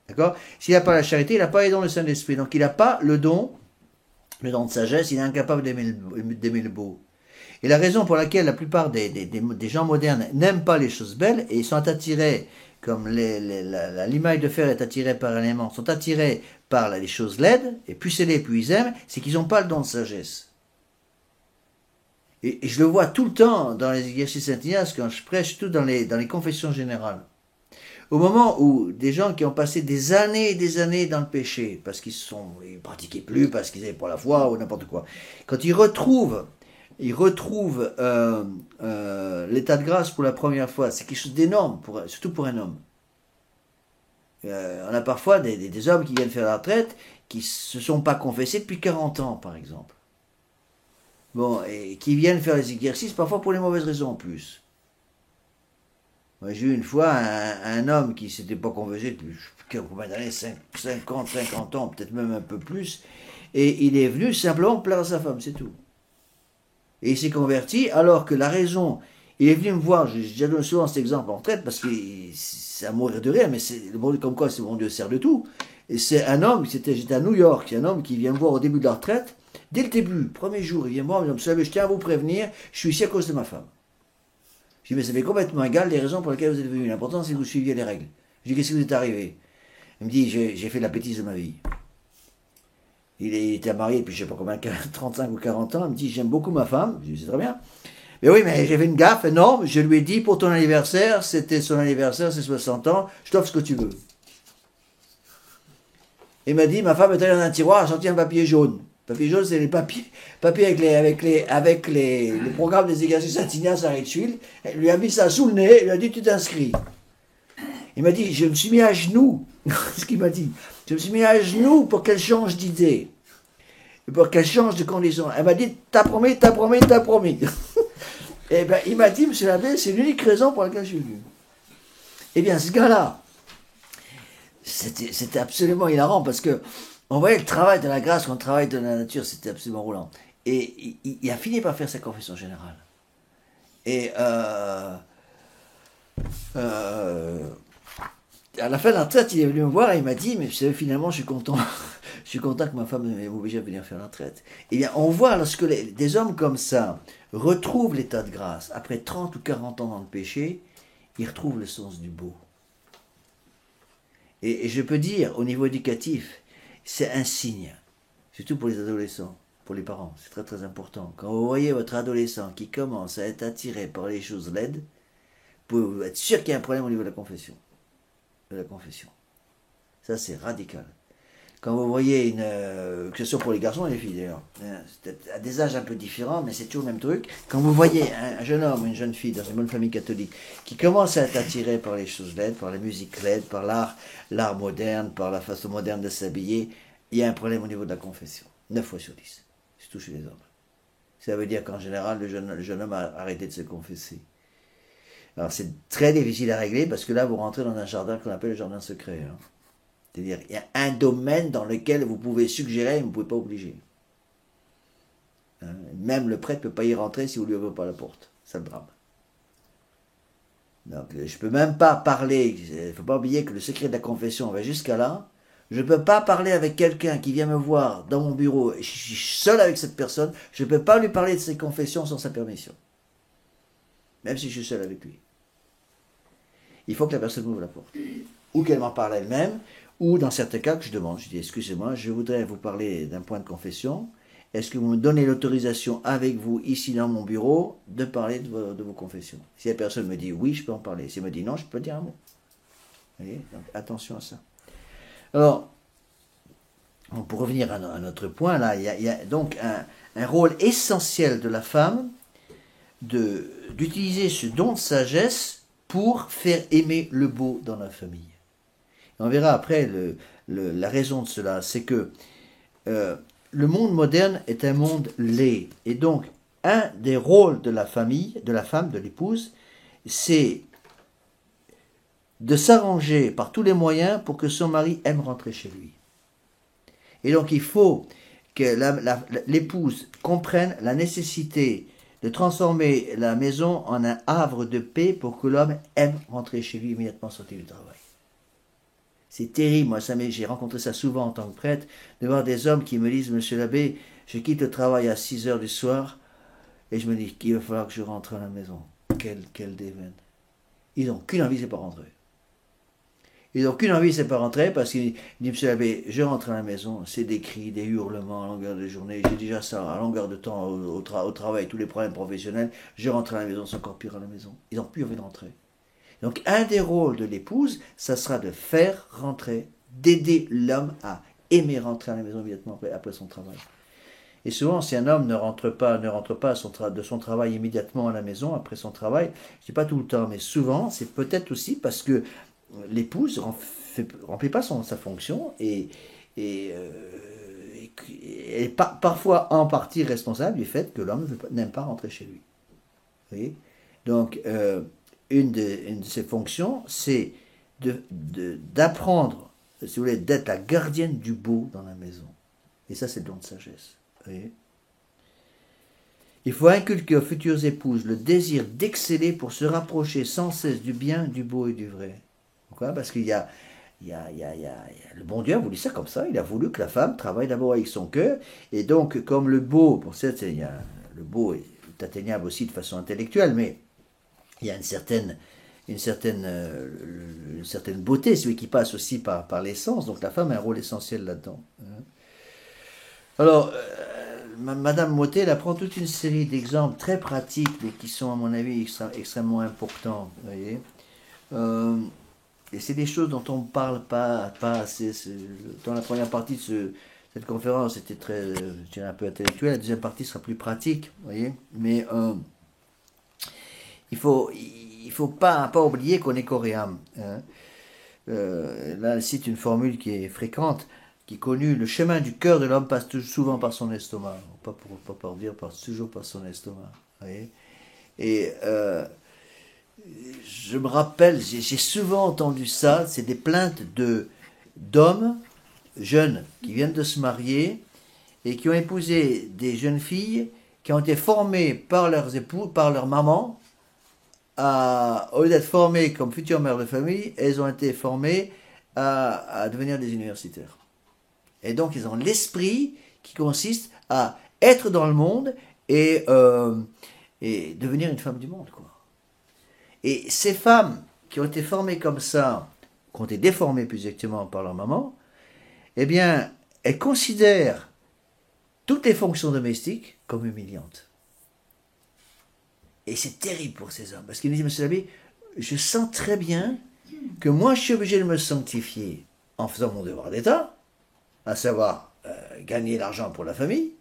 D'accord? S'il n'a pas la charité, il n'a pas les dons du Saint-Esprit. Donc, il n'a pas le don de sagesse, il est incapable d'aimer le beau. Et la raison pour laquelle la plupart des gens modernes n'aiment pas les choses belles, et ils sont attirés, comme l'image de fer est attirée par un aimant, sont attirés par les choses laides, et plus c'est laid, plus ils aiment, c'est qu'ils n'ont pas le don de sagesse. Et je le vois tout le temps dans les exercices Saint-Ignace, quand je prêche, surtout dans les confessions générales. Au moment où des gens qui ont passé des années et des années dans le péché, parce qu'ils ne pratiquaient plus, parce qu'ils n'avaient pas la foi, ou n'importe quoi, quand ils retrouvent l'état de grâce pour la première fois, c'est quelque chose d'énorme, surtout pour un homme. On a parfois des hommes qui viennent faire la retraite, qui ne se sont pas confessés depuis 40 ans, par exemple. Bon, et qui viennent faire les exercices, parfois pour les mauvaises raisons en plus. Moi, j'ai eu une fois un homme qui ne s'était pas confessé depuis combien d'années, 50 ans, peut-être même un peu plus, et il est venu simplement plaire à sa femme, c'est tout. Et il s'est converti, alors que la raison, il est venu me voir, j'ai déjà donné souvent cet exemple en retraite, parce que c'est à mourir de rire, mais c'est comme quoi c'est mon Dieu sert de tout. Et c'est un homme, j'étais à New York, c'est un homme qui vient me voir au début de la retraite, dès le début, premier jour, il vient me voir, il me dit, je tiens à vous prévenir, je suis ici à cause de ma femme. Je dis, mais ça fait complètement égal les raisons pour lesquelles vous êtes venu. L'important, c'est que vous suiviez les règles. Je dis, qu'est-ce qui vous est arrivé? Il me dit, j'ai fait la bêtise de ma vie. Il était marié depuis, je ne sais pas combien, 35 ou 40 ans. Il me dit, j'aime beaucoup ma femme. Je dis, c'est très bien. Mais oui, mais j'ai fait une gaffe. Non, je lui ai dit, pour ton anniversaire, c'était son anniversaire, c'est 60 ans, je t'offre ce que tu veux. Il m'a dit, ma femme est allée dans un tiroir, elle a sorti un papier jaune. Papier jaune, c'est les papiers avec les programmes des exercices Saint-Ignace à Richeville. Elle lui a mis ça sous le nez, elle lui a dit, tu t'inscris. Il m'a dit, je me suis mis à genoux. C'est ce qu'il m'a dit. Je me suis mis à genoux pour qu'elle change d'idée. Pour qu'elle change de condition. Elle m'a dit, t'as promis, t'as promis, t'as promis. Et bien, il m'a dit, monsieur l'abbé, c'est l'unique raison pour laquelle je suis venu. Eh bien, ce gars-là, c'était absolument hilarant parce que on voyait le travail de la grâce, le travail de la nature, c'était absolument roulant. Et il a fini par faire sa confession générale. Et à la fin de la retraite, il est venu me voir et il m'a dit, mais finalement, je suis content que ma femme m'ait obligé à venir faire la retraite. Eh bien, on voit lorsque des hommes comme ça retrouvent l'état de grâce, après 30 ou 40 ans dans le péché, ils retrouvent le sens du beau. Et je peux dire, au niveau éducatif, c'est un signe, surtout pour les adolescents, pour les parents, c'est très très important. Quand vous voyez votre adolescent qui commence à être attiré par les choses laides, vous pouvez être sûr qu'il y a un problème au niveau de la confession. Ça, c'est radical. Quand vous voyez que ce soit pour les garçons et les filles d'ailleurs, c'est à des âges un peu différents, mais c'est toujours le même truc. Quand vous voyez un jeune homme ou une jeune fille dans une bonne famille catholique qui commence à être attiré par les choses laides, par la musique laide, par l'art moderne, par la façon moderne de s'habiller, il y a un problème au niveau de la confession. 9 fois sur 10, surtout chez les hommes. Ça veut dire qu'en général, le jeune homme a arrêté de se confesser. Alors c'est très difficile à régler parce que là, vous rentrez dans un jardin qu'on appelle le jardin secret. Hein. C'est-à-dire, il y a un domaine dans lequel vous pouvez suggérer, mais vous ne pouvez pas obliger. Hein? Même le prêtre ne peut pas y rentrer si vous ne lui ouvrez pas la porte. C'est le drame. Donc, je ne peux même pas parler, il ne faut pas oublier que le secret de la confession va jusqu'à là. Je ne peux pas parler avec quelqu'un qui vient me voir dans mon bureau, et je suis seul avec cette personne, je ne peux pas lui parler de ses confessions sans sa permission. Même si je suis seul avec lui. Il faut que la personne m'ouvre la porte. Ou qu'elle m'en parle elle-même, ou dans certains cas que je demande, je dis, excusez-moi, je voudrais vous parler d'un point de confession. Est-ce que vous me donnez l'autorisation avec vous, ici dans mon bureau, de parler de vos confessions? Si la personne me dit oui, je peux en parler. Si elle me dit non, je peux dire un mot. Vous voyez? Donc, attention à ça. Alors, pour revenir à notre point, là, il y a donc un rôle essentiel de la femme d'utiliser ce don de sagesse pour faire aimer le beau dans la famille. Et on verra après la raison de cela, c'est que le monde moderne est un monde laid. Et donc, un des rôles de la famille, de la femme, de l'épouse, c'est de s'arranger par tous les moyens pour que son mari aime rentrer chez lui. Et donc, il faut que l'épouse comprenne la nécessité de transformer la maison en un havre de paix pour que l'homme aime rentrer chez lui immédiatement sorti du travail. C'est terrible, moi j'ai rencontré ça souvent en tant que prêtre, de voir des hommes qui me disent, monsieur l'abbé, je quitte le travail à 6 heures du soir, et je me dis qu'il va falloir que je rentre à la maison. Quel déveine. Ils n'ont qu'une envie, c'est pas rentrer. Ils n'ont qu'une envie, c'est pas rentrer, parce qu'ils disent, monsieur l'abbé, je rentre à la maison, c'est des cris, des hurlements à longueur de journée, j'ai déjà ça à longueur de temps au travail, tous les problèmes professionnels, je rentre à la maison, c'est encore pire à la maison. Ils n'ont plus envie de rentrer. Donc un des rôles de l'épouse, ça sera de faire rentrer, d'aider l'homme à aimer rentrer à la maison immédiatement après son travail. Et souvent, si un homme ne rentre pas de son travail immédiatement à la maison après son travail, je ne dis pas tout le temps, mais souvent, c'est peut-être aussi parce que l'épouse remplit pas sa fonction et est parfois en partie responsable du fait que l'homme n'aime pas rentrer chez lui. Vous voyez ? Donc, une de ses fonctions, c'est d'apprendre, si vous voulez, d'être la gardienne du beau dans la maison. Et ça, c'est le don de sagesse. Vous voyez ? Il faut inculquer aux futures épouses le désir d'exceller pour se rapprocher sans cesse du bien, du beau et du vrai. Pourquoi ? Parce qu'il y a le bon Dieu a voulu ça comme ça. Il a voulu que la femme travaille d'abord avec son cœur. Et donc, comme le beau, pour ça, le beau est atteignable aussi de façon intellectuelle, mais il y a une certaine beauté, celui qui passe aussi par l'essence. Donc la femme a un rôle essentiel là-dedans. Alors, Madame Mottet, elle prend toute une série d'exemples très pratiques, mais qui sont, à mon avis, extrêmement importants. Vous voyez, et c'est des choses dont on ne parle pas assez. Dans la première partie de cette conférence, c'était très, je dirais, un peu intellectuel. La deuxième partie sera plus pratique. Vous voyez, mais il faut pas oublier qu'on est corps et âme. Hein. Là, elle cite une formule qui est fréquente, qui est connue. Le chemin du cœur de l'homme passe souvent par son estomac. Pas pour dire, passe toujours par son estomac. Vous voyez. Et je me rappelle, j'ai souvent entendu ça, c'est des plaintes d'hommes jeunes qui viennent de se marier et qui ont épousé des jeunes filles qui ont été formées par leurs époux, par leur maman. Au lieu d'être formées comme futures mères de famille, elles ont été formées à devenir des universitaires. Et donc, ils ont l'esprit qui consiste à être dans le monde et devenir une femme du monde, quoi. Et ces femmes qui ont été formées comme ça, qui ont été déformées plus exactement par leur maman, eh bien, elles considèrent toutes les fonctions domestiques comme humiliantes. Et c'est terrible pour ces hommes, parce qu'ils nous disent, monsieur l'abbé, je sens très bien que moi, je suis obligé de me sanctifier en faisant mon devoir d'État, à savoir gagner l'argent pour la famille,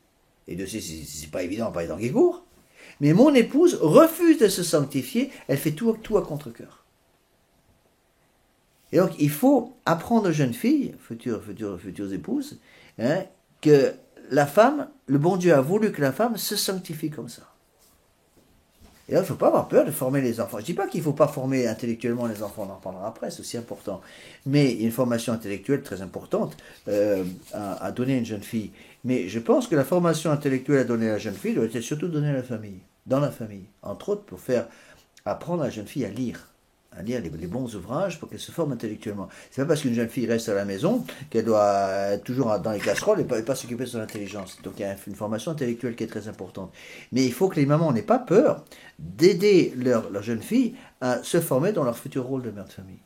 et de ce, c'est pas évident par les temps qui courent, mais mon épouse refuse de se sanctifier, elle fait tout à contre-cœur. Et donc, il faut apprendre aux jeunes filles, futures épouses, hein, que la femme, le bon Dieu a voulu que la femme se sanctifie comme ça. Et là, il ne faut pas avoir peur de former les enfants. Je ne dis pas qu'il ne faut pas former intellectuellement les enfants, on en parlera après, c'est aussi important. Mais il y a une formation intellectuelle très importante à donner à une jeune fille. Mais je pense que la formation intellectuelle à donner à la jeune fille doit être surtout donnée à la famille, dans la famille. Entre autres, pour faire apprendre à la jeune fille à lire les bons ouvrages pour qu'elle se forme intellectuellement. C'est pas parce qu'une jeune fille reste à la maison qu'elle doit être toujours dans les casseroles et pas s'occuper de son intelligence. Donc il y a une formation intellectuelle qui est très importante. Mais il faut que les mamans n'aient pas peur d'aider leur jeune fille à se former dans leur futur rôle de mère de famille.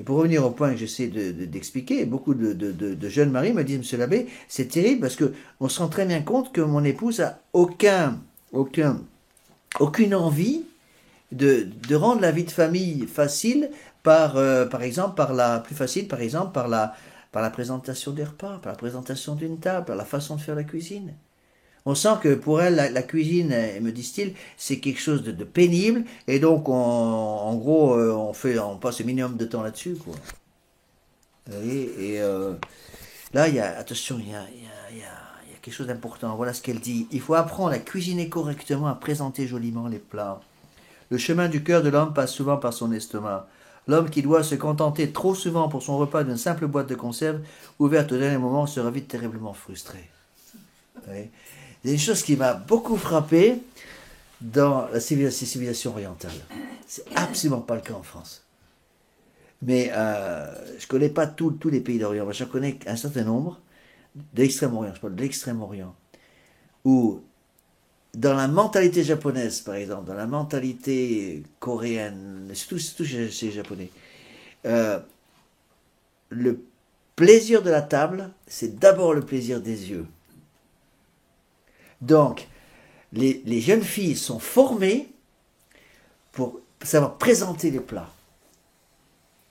Et pour revenir au point que j'essaie d'expliquer, beaucoup de jeunes maris me disent, monsieur l'abbé, c'est terrible parce qu'on se rend très bien compte que mon épouse a aucune envie de rendre la vie de famille facile par la présentation des repas, par la présentation d'une table, par la façon de faire la cuisine. On sent que pour elle, la cuisine, me disent-ils, c'est quelque chose de pénible, et donc en gros, on passe le minimum de temps là-dessus, quoi. Et là, attention, il y a quelque chose d'important. Voilà ce qu'elle dit. Il faut apprendre à cuisiner correctement, à présenter joliment les plats. Le chemin du cœur de l'homme passe souvent par son estomac. L'homme qui doit se contenter trop souvent pour son repas d'une simple boîte de conserve, ouverte au dernier moment, sera vite terriblement frustré. Oui. Il y a une chose qui m'a beaucoup frappé dans ces civilisations orientales. C'est absolument pas le cas en France. Mais je ne connais pas tous les pays d'Orient, mais je connais un certain nombre de l'Extrême-Orient, je parle de l'Extrême-Orient, où dans la mentalité japonaise, par exemple, dans la mentalité coréenne, surtout chez les Japonais, le plaisir de la table, c'est d'abord le plaisir des yeux. Donc, les jeunes filles sont formées pour savoir présenter les plats.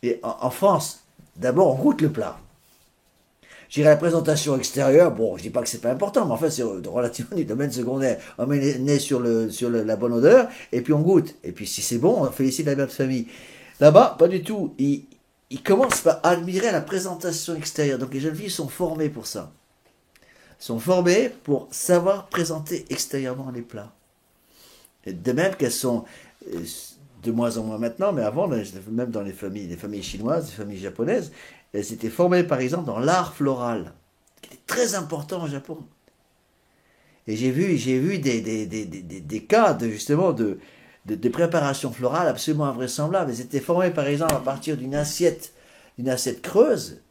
Et en France, d'abord, on goûte le plat. Je dirais la présentation extérieure, bon, je dis pas que c'est pas important, mais en fait, c'est relativement du domaine secondaire. On met le nez sur la bonne odeur, et puis on goûte. Et puis si c'est bon, on félicite la mère de famille. Là-bas, pas du tout. Ils commencent par admirer la présentation extérieure. Donc les jeunes filles sont formées pour ça. Sont formées pour savoir présenter extérieurement les plats. Et de même qu'elles sont de moins en moins maintenant, mais avant, même dans les familles chinoises, les familles japonaises, elles étaient formées par exemple dans l'art floral, qui est très important au Japon. Et j'ai vu des cas justement de préparation florale absolument invraisemblables. Elles étaient formées par exemple à partir d'une assiette creuse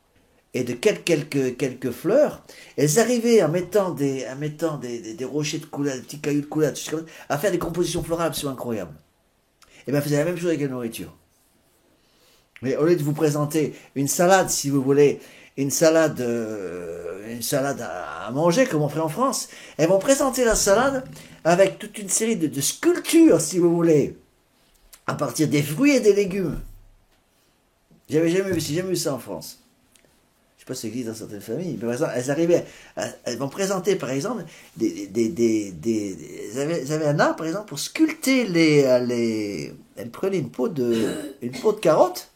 et de quelques fleurs. Elles arrivaient en mettant des rochers de coulade, des petits cailloux de coulade, à faire des compositions florales absolument incroyables. Et bien, elles faisaient la même chose avec la nourriture. Mais au lieu de vous présenter une salade, si vous voulez, une salade à manger, comme on ferait en France, elles vont présenter la salade avec toute une série de sculptures, si vous voulez, à partir des fruits et des légumes. J'ai jamais vu ça en France. Je ne sais pas si ça existe dans certaines familles. Mais par exemple, elles vont présenter, par exemple, elles avaient un art, par exemple, pour sculpter elles prenaient une peau de carotte.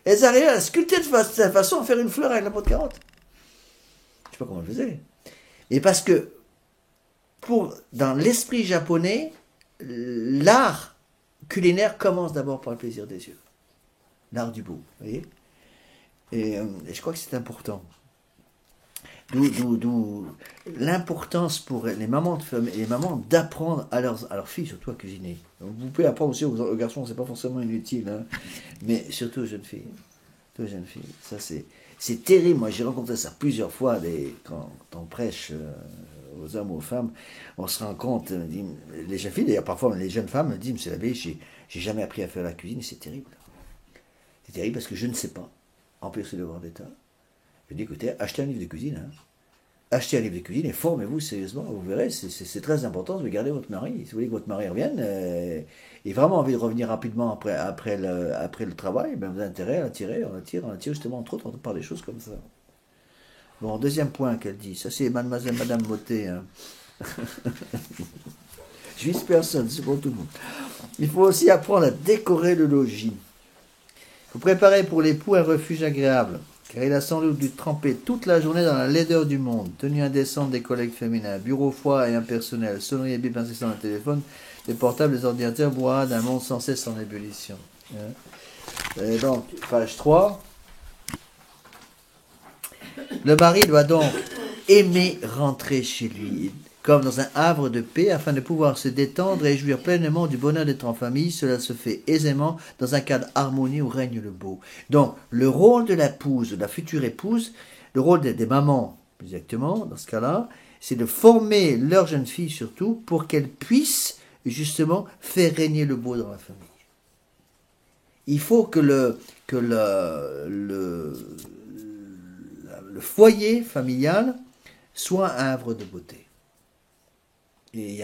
Elles arrivaient à sculpter de cette façon à faire une fleur avec la peau de carotte. Je ne sais pas comment elles faisaient. Et parce que, dans l'esprit japonais, l'art culinaire commence d'abord par le plaisir des yeux. L'art du beau, vous voyez. Et je crois que c'est important. D'où l'importance pour les mamans d'apprendre à leurs filles surtout à cuisiner. Donc, vous pouvez apprendre aussi aux garçons, c'est pas forcément inutile, hein, mais surtout aux jeunes filles. Ça c'est terrible. Moi j'ai rencontré ça plusieurs fois quand on prêche aux hommes, aux femmes, on se rend compte. Les jeunes filles, d'ailleurs parfois les jeunes femmes me disent, Monsieur l'abbé, j'ai jamais appris à faire la cuisine, c'est terrible. C'est terrible parce que je ne sais pas remplir ce devoir d'État. Je dis, écoutez, achetez un livre de cuisine. Hein. Achetez un livre de cuisine et formez-vous sérieusement. Vous verrez, c'est très important de garder votre mari. Si vous voulez que votre mari revienne et vraiment envie de revenir rapidement après le travail, ben vous avez intérêt à l'attirer. On attire justement entre autres par des choses comme ça. Bon, deuxième point qu'elle dit. Ça, c'est Madame Mottet. Hein. Je vise personne, c'est pour tout le monde. Il faut aussi apprendre à décorer le logis. Il faut préparer pour l'époux un refuge agréable, car il a sans doute dû tremper toute la journée dans la laideur du monde, tenue indécente des collègues féminins, bureau froid et impersonnel, sonnerie et bip incessant d'un téléphone, des portables, des ordinateurs, brouhaha d'un monde sans cesse en ébullition. Et donc, page 3. Le mari doit donc aimer rentrer chez lui, comme dans un havre de paix, afin de pouvoir se détendre et jouir pleinement du bonheur d'être en famille. Cela se fait aisément dans un cadre harmonieux où règne le beau. Donc, le rôle de l'épouse, de la future épouse, le rôle des mamans, exactement, dans ce cas-là, c'est de former leur jeune fille surtout pour qu'elle puisse justement faire régner le beau dans la famille. Il faut que le foyer familial soit un havre de beauté. Et il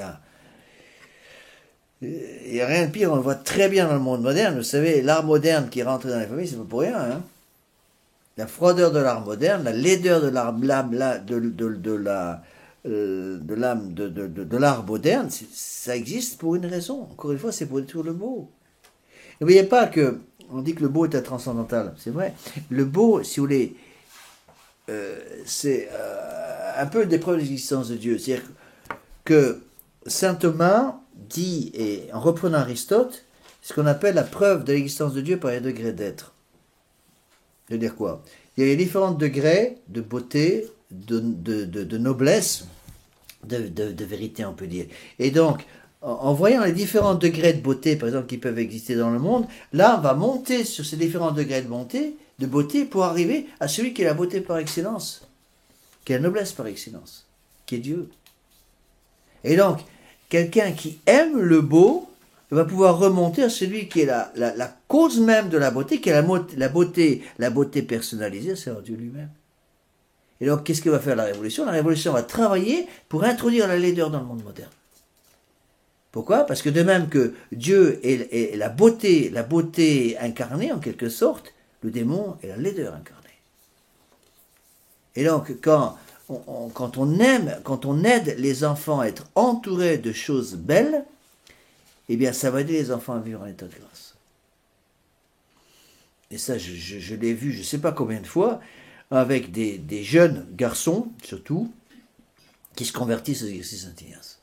y a rien de pire, on le voit très bien dans le monde moderne. Vous savez, l'art moderne qui est rentré dans les familles, c'est pas pour rien. Hein. La froideur de l'art moderne, la laideur de l'art de l'âme de l'art moderne, ça existe pour une raison. Encore une fois, c'est pour détruire le beau. N'oubliez pas que, on dit que le beau est transcendantal, c'est vrai. Le beau, si vous voulez, c'est un peu des preuves de l'existence de Dieu. C'est-à-dire que saint Thomas dit, et en reprenant Aristote, ce qu'on appelle la preuve de l'existence de Dieu par les degrés d'être. C'est-à-dire quoi? Il y a différents degrés de beauté, de noblesse, de vérité, on peut dire. Et donc, en voyant les différents degrés de beauté, par exemple, qui peuvent exister dans le monde, là, on va monter sur ces différents degrés de beauté pour arriver à celui qui est la beauté par excellence, qui est la noblesse par excellence, qui est Dieu. Et donc, quelqu'un qui aime le beau va pouvoir remonter à celui qui est la cause même de la beauté, qui est la beauté personnalisée, c'est Dieu lui-même. Et donc, qu'est-ce que va faire la Révolution? La Révolution va travailler pour introduire la laideur dans le monde moderne. Pourquoi? Parce que de même que Dieu est la beauté incarnée, en quelque sorte, le démon est la laideur incarnée. Et donc, quand on aide les enfants à être entourés de choses belles, eh bien, ça va aider les enfants à vivre en état de grâce. Et ça, je l'ai vu, je ne sais pas combien de fois, avec des jeunes garçons, surtout, qui se convertissent aux exercices Saint-Ignace.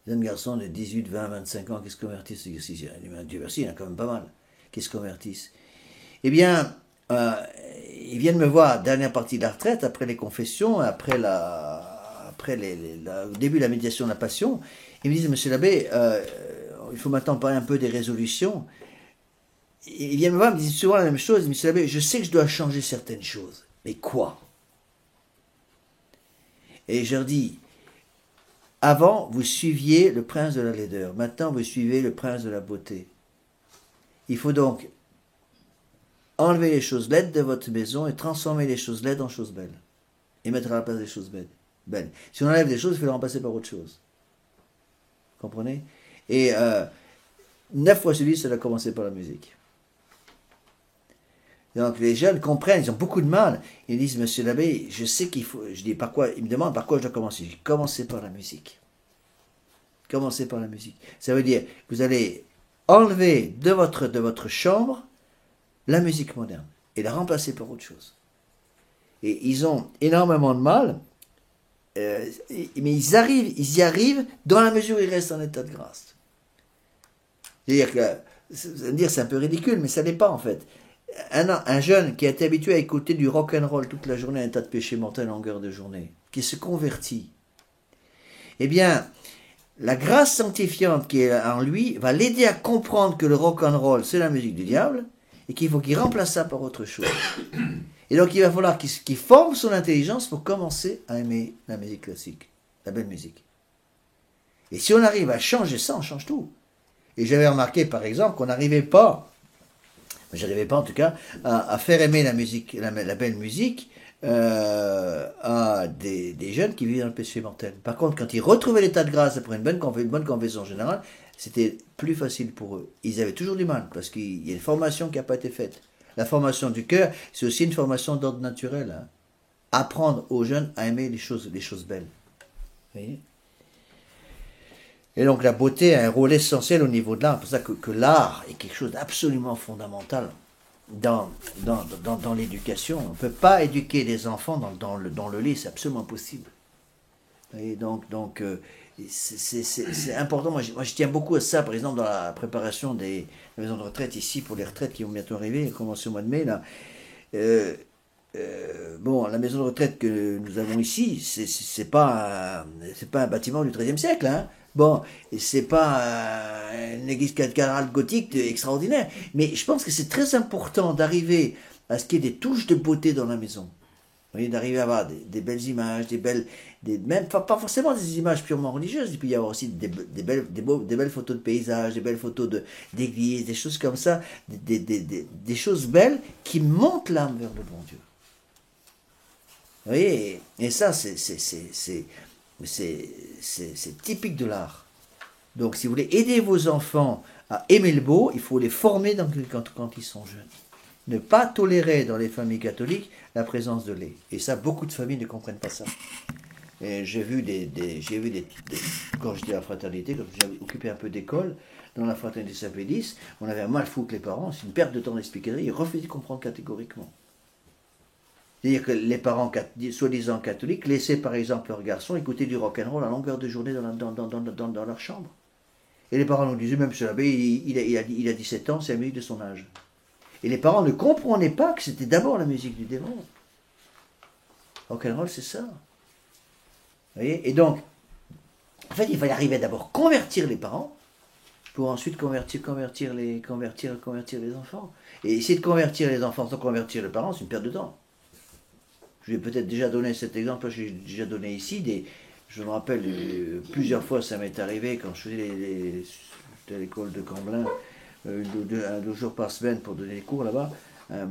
Les jeunes garçons de 18, 20, 25 ans qui se convertissent aux exercices. Dieu merci, il y en a quand même pas mal qui se convertissent. Eh bien, ils viennent me voir à la dernière partie de la retraite, après les confessions, après le début de la méditation de la passion. Ils me disent, monsieur l'abbé, il faut maintenant parler un peu des résolutions. Ils viennent me voir, ils me disent souvent la même chose. Monsieur l'abbé, je sais que je dois changer certaines choses. Mais quoi? Et je leur dis, avant, vous suiviez le prince de la laideur. Maintenant, vous suivez le prince de la beauté. Il faut donc enlever les choses laides de votre maison et transformer les choses laides en choses belles. Et mettre à la place des choses belles. Si on enlève des choses, il faut les remplacer par autre chose. Vous comprenez? Et 9 fois sur 10, ça a commencé par la musique. Donc les jeunes comprennent, ils ont beaucoup de mal. Ils disent, monsieur l'abbé, je sais qu'il faut... Je dis, par quoi? Ils me demandent par quoi je dois commencer. Je dis, commencez par la musique. Commencez par la musique. Ça veut dire, vous allez enlever de votre chambre la musique moderne et la remplacer par autre chose. Et ils ont énormément de mal, mais ils y arrivent dans la mesure où ils restent en état de grâce. C'est-à-dire que, vous allez me dire, c'est un peu ridicule, mais ça n'est pas en fait. Un jeune qui a été habitué à écouter du rock and roll toute la journée, un tas de péchés mortels en longueur de journée, qui se convertit, eh bien, la grâce sanctifiante qui est en lui va l'aider à comprendre que le rock and roll, c'est la musique du diable, et qu'il faut qu'il remplace ça par autre chose. Et donc, il va falloir qu'il forme son intelligence pour commencer à aimer la musique classique, la belle musique. Et si on arrive à changer ça, on change tout. Et j'avais remarqué, par exemple, qu'on n'arrivait pas, j'arrivais pas en tout cas, à faire aimer la musique, la belle musique, à des jeunes qui vivent dans le péché mortel. Par contre, quand ils retrouvaient l'état de grâce après une bonne confession générale, c'était plus facile pour eux. Ils avaient toujours du mal, parce qu'il y a une formation qui n'a pas été faite. La formation du cœur, c'est aussi une formation d'ordre naturel. Hein. Apprendre aux jeunes à aimer les choses belles. Vous voyez? Et donc la beauté a un rôle essentiel au niveau de l'art. C'est pour ça que l'art est quelque chose d'absolument fondamental dans l'éducation. On ne peut pas éduquer des enfants dans le lait, c'est absolument impossible. Et donc c'est important. Moi, je tiens beaucoup à ça, par exemple, dans la préparation des maisons de retraite ici, pour les retraites qui vont bientôt arriver, commencer au mois de mai, là. Bon, la maison de retraite que nous avons ici, c'est pas un bâtiment du XIIIe siècle, hein. Bon, c'est pas une église cathédrale gothique extraordinaire, mais je pense que c'est très important d'arriver à ce qu'il y ait des touches de beauté dans la maison. Vous voyez, d'arriver à avoir des belles images, même pas forcément des images purement religieuses, il peut y avoir aussi des belles photos de paysages, des belles photos d'églises, des choses comme ça, des choses belles qui montent l'âme vers le bon Dieu. Vous voyez, et ça, c'est typique de l'art. Donc, si vous voulez aider vos enfants à aimer le beau, il faut les former quand ils sont jeunes. Ne pas tolérer dans les familles catholiques la présence de lait. Et ça, beaucoup de familles ne comprennent pas ça. Et j'ai vu quand j'étais à la fraternité, quand j'ai occupé un peu d'école, dans la fraternité Saint-Pédis, on avait un mal fou que les parents, c'est une perte de temps d'expliquer, ils refusaient de comprendre catégoriquement. C'est-à-dire que les parents, soi-disant catholiques, laissaient par exemple leurs garçons écouter du rock'n'roll à longueur de journée dans leur chambre. Et les parents nous disaient, même ce l'abbé, il a 17 ans, c'est la musique de son âge. Et les parents ne comprenaient pas que c'était d'abord la musique du démon. Rock'n'roll, c'est ça. Vous voyez? Et donc, en fait, il fallait arriver d'abord à convertir les parents, pour ensuite convertir les enfants. Et essayer de convertir les enfants sans convertir les parents, c'est une perte de temps. Je vais peut-être déjà donné cet exemple, j'ai déjà donné ici, je me rappelle plusieurs fois ça m'est arrivé quand je faisais à l'école de Camblin, 2 jours par semaine pour donner des cours là-bas,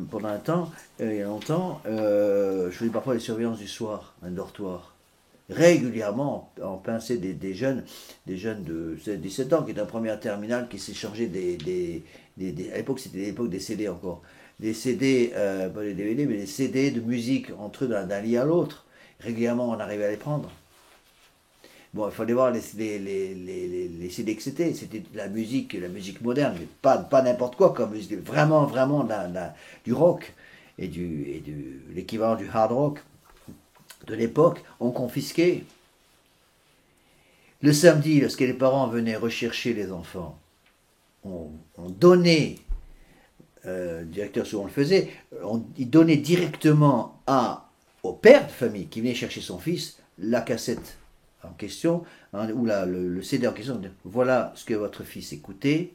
pendant un temps, il y a longtemps, je faisais parfois les surveillances du soir, un dortoir. Régulièrement, en pinçait des jeunes de 17 ans qui étaient en première terminale, qui s'échangeaient à l'époque c'était l'époque des CD encore, des CD, pas des DVD, mais des CD de musique entre eux d'un lit à l'autre. Régulièrement, on arrivait à les prendre. Bon, il fallait voir les CD que c'était. C'était de la musique moderne, mais pas n'importe quoi comme musique. Vraiment du rock et l'équivalent du hard rock de l'époque. On confisquait. Le samedi, lorsque les parents venaient rechercher les enfants, on donnait, le directeur souvent le faisait, il donnait directement au père de famille qui venait chercher son fils la cassette en question, ou le CD en question. Voilà ce que votre fils écoutait,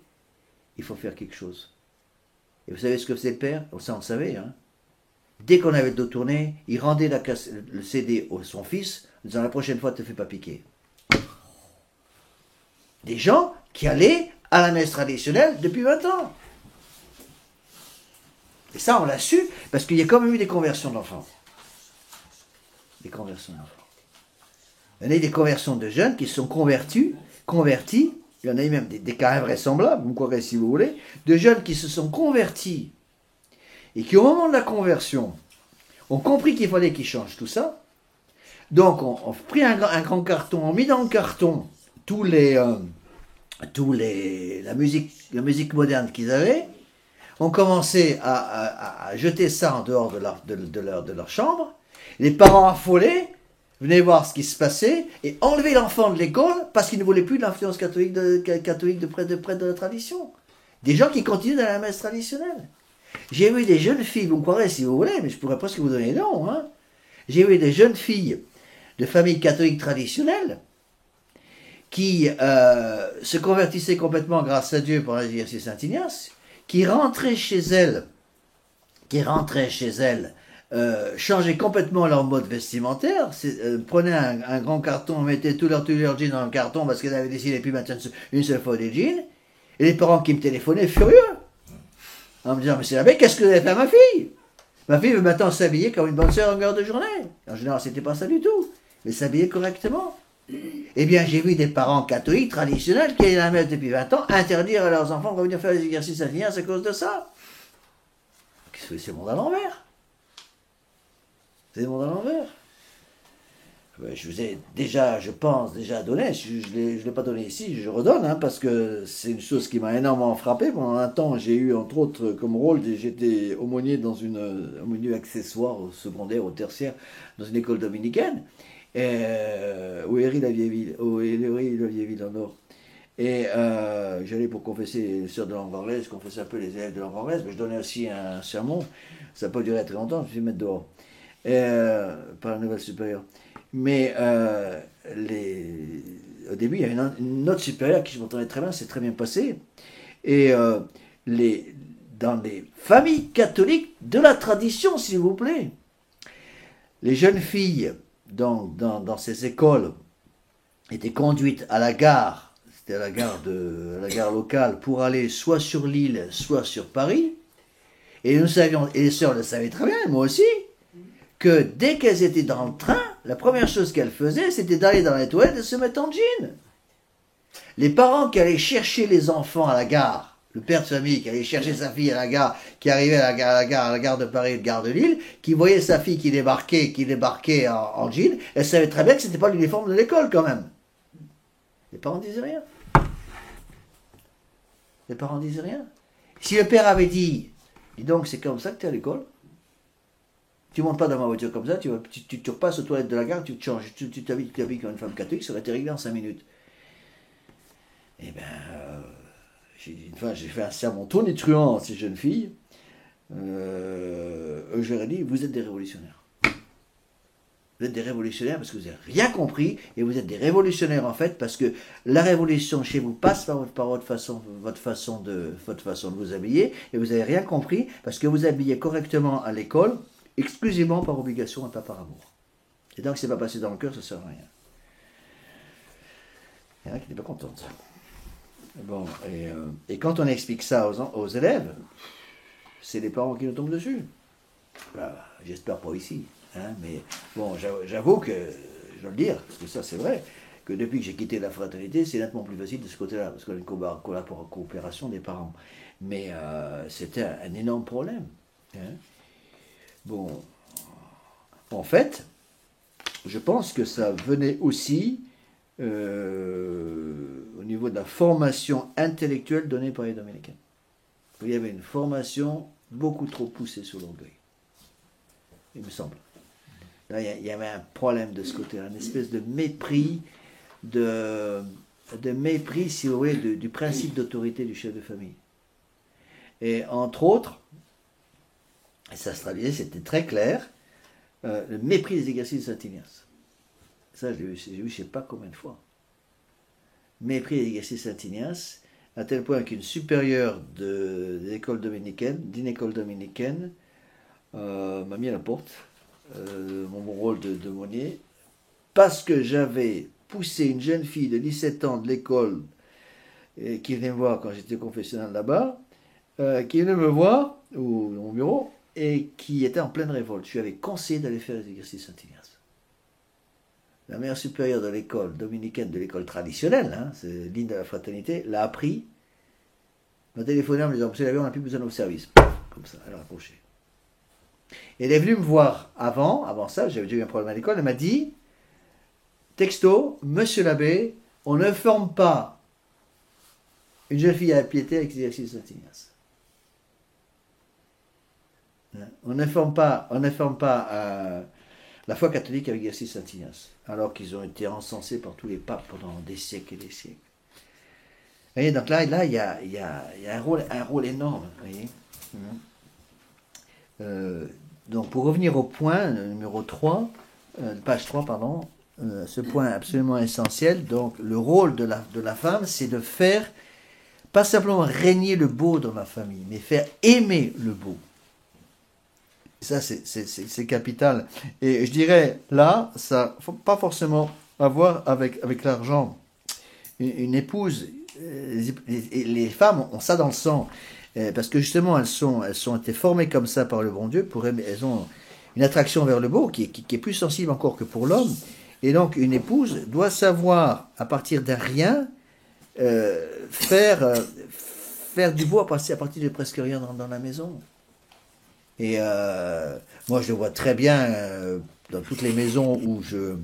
il faut faire quelque chose. Et vous savez ce que faisait le père? Ça on le savait, hein. Dès qu'on avait le dos tourné, il rendait le CD à son fils, en disant la prochaine fois, ne te fais pas piquer. Des gens qui allaient à la messe traditionnelle depuis 20 ans. Et ça, on l'a su, parce qu'il y a quand même eu des conversions d'enfants. Des conversions d'enfants. Il y en a eu des conversions de jeunes qui se sont convertis. Il y en a eu même des cas invraisemblables, vous me croirez si vous voulez, de jeunes qui se sont convertis et qui, au moment de la conversion, ont compris qu'il fallait qu'ils changent tout ça. Donc, on pris un grand carton, on mis dans le carton la musique moderne qu'ils avaient, on commençait à jeter ça en dehors de leur chambre. Les parents affolés venaient voir ce qui se passait et enlever l'enfant de l'école parce qu'ils ne voulaient plus de l'influence catholique de près de la tradition. Des gens qui continuent dans la messe traditionnelle. J'ai vu des jeunes filles, vous me croirez si vous voulez, mais je pourrais presque vous donner le nom. Hein. J'ai vu des jeunes filles de familles catholiques traditionnelles qui se convertissaient complètement grâce à Dieu pour l'exercice Saint-Ignace, qui rentraient chez elles, changeaient complètement leur mode vestimentaire, prenaient un grand carton, mettaient tous leurs jeans dans le carton parce qu'elles avaient décidé de plus mettre une seule fois des jeans, et les parents qui me téléphonaient furieux, en me disant, mais c'est l'abbé, qu'est-ce que vous avez fait à ma fille? Ma fille veut maintenant s'habiller comme une bonne sœur en longueur de journée. En général, c'était pas ça du tout, mais s'habiller correctement. Eh bien, j'ai vu des parents catholiques traditionnels qui allaient à la messe depuis 20 ans interdire à leurs enfants de revenir faire les exercices à à cause de ça. C'est le monde à l'envers. C'est le monde à l'envers. Je vous ai déjà, je pense, donné, je ne l'ai pas donné ici, je redonne, hein, parce que c'est une chose qui m'a énormément frappé. Pendant un temps, j'ai eu, entre autres, comme rôle, j'étais aumônier dans aumônier accessoire au secondaire, au tertiaire, dans une école dominicaine, au Héry-la-Vieille-Ville, en Nord. Et j'allais pour confesser les sœurs de langue anglaise, confesser un peu les élèves de langue anglaise, mais je donnais aussi un sermon, ça n'a pas duré très longtemps, je me suis mis dehors, par la nouvelle supérieure. Mais au début, il y avait une autre supérieure qui je m'entendais très bien, c'est très bien passé. Et dans les familles catholiques de la tradition, s'il vous plaît, les jeunes filles dans ces écoles étaient conduites à la gare, c'était à la gare locale, pour aller soit sur l'île, soit sur Paris. Et nous savions, et les sœurs le savaient très bien, moi aussi, que dès qu'elles étaient dans le train, la première chose qu'elles faisaient, c'était d'aller dans les toilettes et se mettre en jean. Les parents qui allaient chercher les enfants à la gare Le père de famille qui allait chercher sa fille à la gare, qui arrivait à la gare de Paris, de gare de Lille, qui voyait sa fille qui débarquait en jean, elle savait très bien que c'était pas l'uniforme de l'école quand même. Les parents disaient rien. Les parents disaient rien. Si le père avait dit, dis donc c'est comme ça que tu es à l'école, tu montes pas dans ma voiture comme ça, tu repasses aux toilettes de la gare, tu te changes, tu t'habilles comme une femme catholique, ça aurait été réglé en 5 minutes. Eh bien, une fois j'ai fait un sermon tonitruant à ces jeunes filles, je leur ai dit, vous êtes des révolutionnaires. Vous êtes des révolutionnaires parce que vous n'avez rien compris, et vous êtes des révolutionnaires en fait parce que la révolution chez vous passe par votre façon de vous habiller, et vous n'avez rien compris parce que vous habillez correctement à l'école, exclusivement par obligation et pas par amour. Et donc, c'est pas passé dans le cœur, ça ne sert à rien. Il y en a qui n'étaient pas contentes. Bon, et quand on explique ça aux élèves, c'est les parents qui nous tombent dessus. Bah, j'espère pas ici. Hein, mais bon, j'avoue que, je dois le dire, parce que ça c'est vrai, que depuis que j'ai quitté la fraternité, c'est nettement plus facile de ce côté-là, parce qu'on a une coopération des parents. Mais c'était un énorme problème. Hein. Bon, en fait, je pense que ça venait aussi au niveau de la formation intellectuelle donnée par les dominicains. Il y avait une formation beaucoup trop poussée sur l'orgueil, il me semble. Là, il y avait un problème de ce côté-là, une espèce de mépris, mépris, si vous voulez, du principe d'autorité du chef de famille. Et entre autres, et ça se traduisait, c'était très clair, le mépris des exercices de Saint-Ignace. Ça, j'ai vu je ne sais pas combien de fois. Mépris des exercices de Saint-Ignace, à tel point qu'une supérieure d'une école dominicaine, m'a mis à la porte, mon rôle de monnier, parce que j'avais poussé une jeune fille de 17 ans de l'école, qui venait me voir quand j'étais confessionnel là-bas, qui venait me voir au mon bureau, et qui était en pleine révolte. Je lui avais conseillé d'aller faire les exercices Saint-Ignace. La mère supérieure de l'école dominicaine, de l'école traditionnelle, hein, c'est l'île de la fraternité, l'a appris, m'a téléphoné en me disant, monsieur l'abbé, on n'a plus besoin de vos services. Comme ça, elle a raccroché. Elle est venue me voir avant ça, j'avais déjà eu un problème à l'école, elle m'a dit, texto, monsieur l'abbé, on ne forme pas une jeune fille à la piété avec les exercices Saint-Ignace. On ne forme pas la foi catholique avec l'exercice Saint-Ignace, alors qu'ils ont été encensés par tous les papes pendant des siècles et des siècles. Vous voyez, donc là, il y a un rôle énorme. Vous voyez. Donc, pour revenir au point, numéro 3, page 3, pardon, ce point absolument essentiel, donc le rôle de la femme, c'est de faire, pas simplement régner le beau dans la famille, mais faire aimer le beau. Ça, c'est capital. Et je dirais, là, ça ne faut pas forcément avoir avec l'argent. Une épouse, les femmes ont ça dans le sang, parce que justement, elles ont été formées comme ça par le bon Dieu, elles ont une attraction vers le beau qui est plus sensible encore que pour l'homme. Et donc, une épouse doit savoir, à partir d'un rien, faire du beau à partir de presque rien dans la maison. Et moi, je le vois très bien dans toutes les maisons où je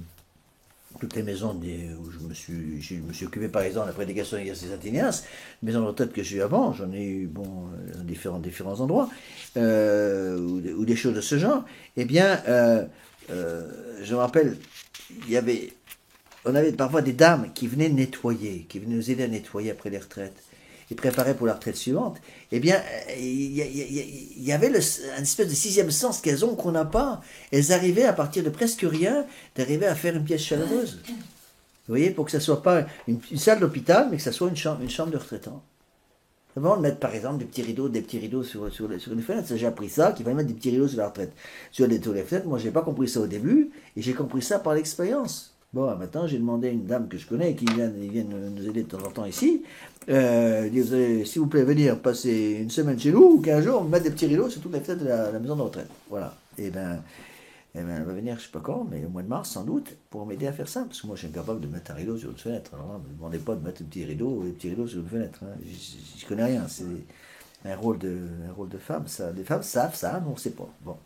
me suis occupé, par exemple, de la prédication de l'exercice Saint-Ignace, maison de retraite que j'ai eu avant, j'en ai eu dans différents endroits, ou des choses de ce genre. Eh bien, je me rappelle, on avait parfois des dames qui venaient nettoyer, qui venaient nous aider à nettoyer après les retraites, et préparer pour la retraite suivante. Eh bien, il y avait un espèce de sixième sens qu'elles ont qu'on n'a pas. Elles arrivaient à partir de presque rien, d'arriver à faire une pièce chaleureuse. Vous voyez, pour que ça ne soit pas une salle d'hôpital, mais que ça soit une chambre de retraitant. Avant de mettre par exemple des petits rideaux sur les fenêtres. J'ai appris ça, qu'il fallait mettre des petits rideaux sur la retraite. Sur les fenêtres, moi je n'ai pas compris ça au début, et j'ai compris ça par l'expérience. Bon, maintenant j'ai demandé à une dame que je connais, qui vient nous aider de temps en temps ici, vous allez, s'il vous plaît, venir passer une semaine chez nous, ou 15 jours, mettre des petits rideaux sur toutes les fenêtres de la maison de retraite. Voilà. Et bien, Eh bien, elle va venir, je ne sais pas quand, mais au mois de mars, sans doute, pour m'aider à faire ça. Parce que moi, je suis incapable de mettre un rideau sur une fenêtre. Alors là, ne me demandez pas de mettre un petit rideau ou des petits rideaux sur une fenêtre. Hein. Je connais rien. C'est un rôle de femme. Ça. Les femmes savent ça, mais on ne sait pas. Bon.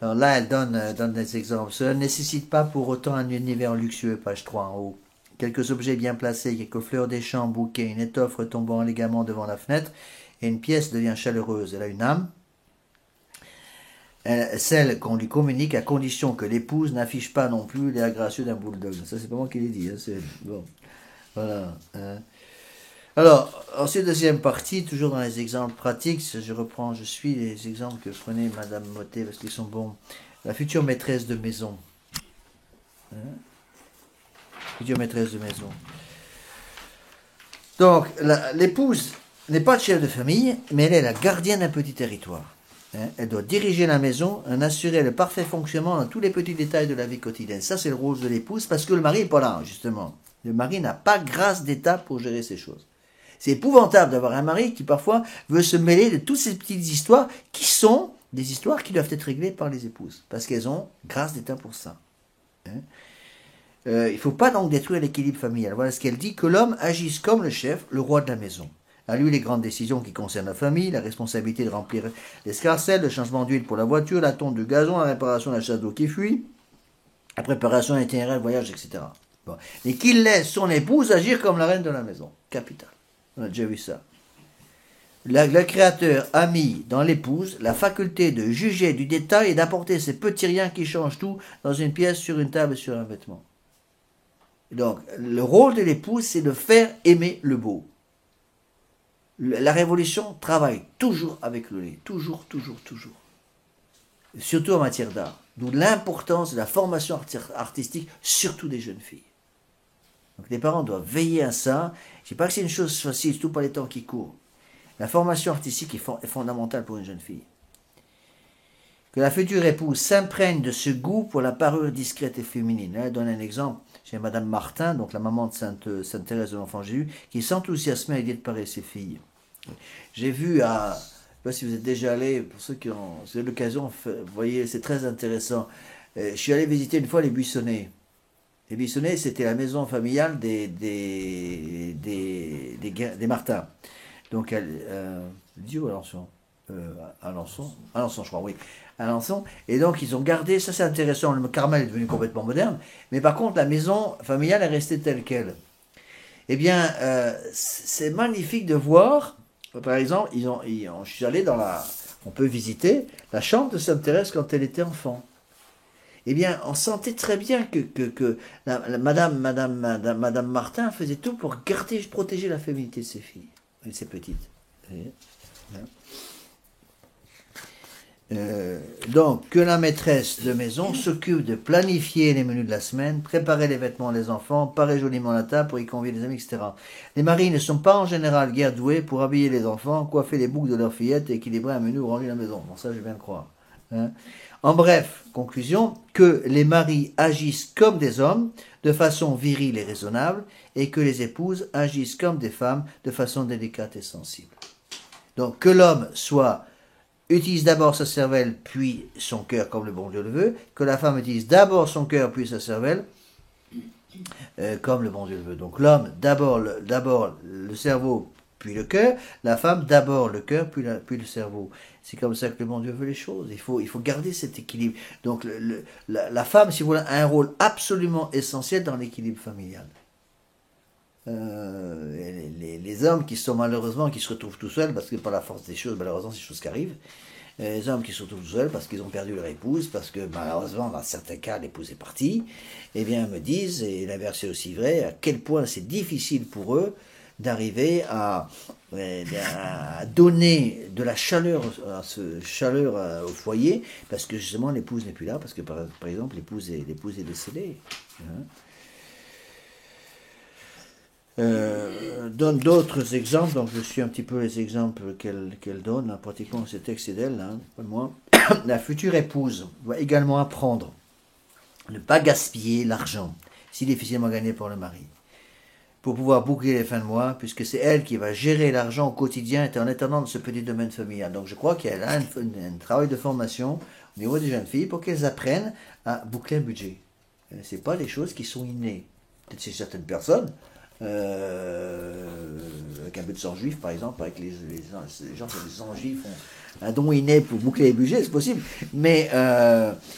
Alors là, elle donne des exemples. Cela ne nécessite pas pour autant un univers luxueux, page 3 en haut. Quelques objets bien placés, quelques fleurs des champs, bouquets, une étoffe retombant élégamment devant la fenêtre, et une pièce devient chaleureuse. Elle a une âme. Celle qu'on lui communique à condition que l'épouse n'affiche pas non plus l'air gracieux d'un bulldog. Ça, c'est pas moi qui l'ai dit. Hein, c'est bon. Voilà. Alors, ensuite, deuxième partie, toujours dans les exemples pratiques, je suis les exemples que prenait Madame Mottet parce qu'ils sont bons. La future maîtresse de maison. Future maîtresse de maison. Donc, l'épouse n'est pas le chef de famille, mais elle est la gardienne d'un petit territoire. Elle doit diriger la maison, en assurer le parfait fonctionnement dans tous les petits détails de la vie quotidienne. Ça, c'est le rôle de l'épouse, parce que le mari n'est pas là, justement. Le mari n'a pas grâce d'État pour gérer ces choses. C'est épouvantable d'avoir un mari qui, parfois, veut se mêler de toutes ces petites histoires qui sont des histoires qui doivent être réglées par les épouses, parce qu'elles ont grâce d'État pour ça. Il ne faut pas donc détruire l'équilibre familial. Voilà ce qu'elle dit, que l'homme agisse comme le chef, le roi de la maison. À lui les grandes décisions qui concernent la famille, la responsabilité de remplir l'escarcelle, le changement d'huile pour la voiture, la tonte du gazon, la réparation de la chasse d'eau qui fuit, la préparation d'un itinéraire de voyage, etc. Bon. Et qu'il laisse son épouse agir comme la reine de la maison. Capital. On a déjà vu ça. Le Créateur a mis dans l'épouse la faculté de juger du détail et d'apporter ces petits riens qui changent tout dans une pièce, sur une table et sur un vêtement. Donc, le rôle de l'épouse, c'est de faire aimer le beau. La révolution travaille toujours avec le lait. Toujours, toujours, toujours. Surtout en matière d'art. D'où l'importance de la formation artistique, surtout des jeunes filles. Donc les parents doivent veiller à ça. Je ne dis pas que c'est une chose facile, surtout pas les temps qui courent. La formation artistique est fondamentale pour une jeune fille. Que la future épouse s'imprègne de ce goût pour la parure discrète et féminine. Elle donne un exemple chez Madame Martin, donc la maman de Sainte Thérèse de l'Enfant Jésus, qui s'enthousiasmait à l'idée de parer ses filles. J'ai vu je ne sais pas si vous êtes déjà allé, pour ceux qui ont l'occasion, vous voyez, c'est très intéressant. Je suis allé visiter une fois les Buissonnets. Les Buissonnets, c'était la maison familiale des Martins. Donc, Dieu ou Alençon Alençon, je crois, oui. Alençon. Et donc, ils ont gardé, ça c'est intéressant, le Carmel est devenu complètement moderne, mais par contre, la maison familiale est restée telle qu'elle. Eh bien, c'est magnifique de voir, par exemple, je suis allé on peut visiter la chambre de Sainte Thérèse quand elle était enfant. Eh bien, on sentait très bien que Madame Martin faisait tout pour protéger la féminité de ses filles, de ses petites. Donc, que la maîtresse de maison s'occupe de planifier les menus de la semaine, préparer les vêtements des enfants, parer joliment la table pour y convier les amis, etc. Les maris ne sont pas en général guère doués pour habiller les enfants, coiffer les boucles de leurs fillettes et équilibrer un menu rendu à la maison. Bon, ça, je vais bien le croire. En bref, conclusion, que les maris agissent comme des hommes, de façon virile et raisonnable, et que les épouses agissent comme des femmes, de façon délicate et sensible. Donc, que l'homme utilise d'abord sa cervelle, puis son cœur, comme le bon Dieu le veut, que la femme utilise d'abord son cœur, puis sa cervelle, comme le bon Dieu le veut. Donc, l'homme, d'abord le cerveau, puis le cœur, la femme, d'abord le cœur, puis le cerveau. C'est comme ça que le bon Dieu veut les choses. Il faut garder cet équilibre. Donc, la femme, si vous voulez, a un rôle absolument essentiel dans l'équilibre familial. Les hommes qui sont malheureusement, qui se retrouvent tout seuls, parce que par la force des choses, malheureusement, c'est des choses qui arrivent, les hommes qui se retrouvent tout seuls parce qu'ils ont perdu leur épouse, parce que malheureusement, dans certains cas, l'épouse est partie, eh bien, me disent, et l'inverse est aussi vrai, à quel point c'est difficile pour eux d'arriver à donner de la chaleur au foyer, parce que justement l'épouse n'est plus là, parce que par exemple l'épouse est décédée. Donne d'autres exemples, donc je suis un petit peu les exemples qu'elle donne, hein, pratiquement ces textes c'est d'elle, hein, pas de moi. La future épouse doit également apprendre à ne pas gaspiller l'argent, si difficilement gagné par le mari, pour pouvoir boucler les fins de mois, puisque c'est elle qui va gérer l'argent au quotidien et en attendant de ce petit domaine familial. Donc je crois qu'elle a un travail de formation au niveau des jeunes filles, pour qu'elles apprennent à boucler un budget. Ce n'est pas des choses qui sont innées. Peut-être chez certaines personnes, avec un peu de sang juif par exemple, avec les gens qui ont des sang juifs ont un don inné pour boucler les budgets, c'est possible. Mais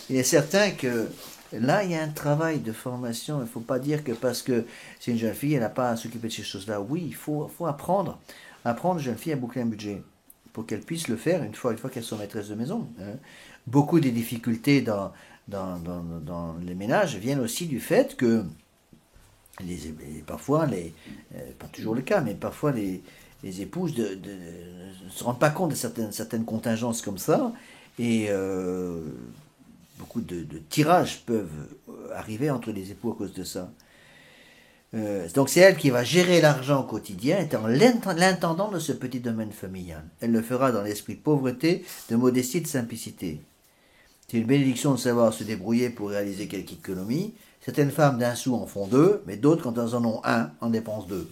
il est certain que là, il y a un travail de formation. Il ne faut pas dire que parce que c'est une jeune fille, elle n'a pas à s'occuper de ces choses-là. Oui, il faut apprendre aux jeunes filles à boucler un budget pour qu'elles puissent le faire une fois qu'elles sont maîtresses de maison. Beaucoup des difficultés dans les ménages viennent aussi du fait que parfois, pas toujours le cas, mais parfois les épouses ne se rendent pas compte de certaines contingences comme ça, et beaucoup de tirages peuvent arriver entre les époux à cause de ça. Donc c'est elle qui va gérer l'argent au quotidien, étant l'intendant de ce petit domaine familial. Elle le fera dans l'esprit de pauvreté, de modestie, de simplicité. C'est une bénédiction de savoir se débrouiller pour réaliser quelques économies. Certaines femmes d'un sou en font deux, mais d'autres, quand elles en ont un, en dépensent deux.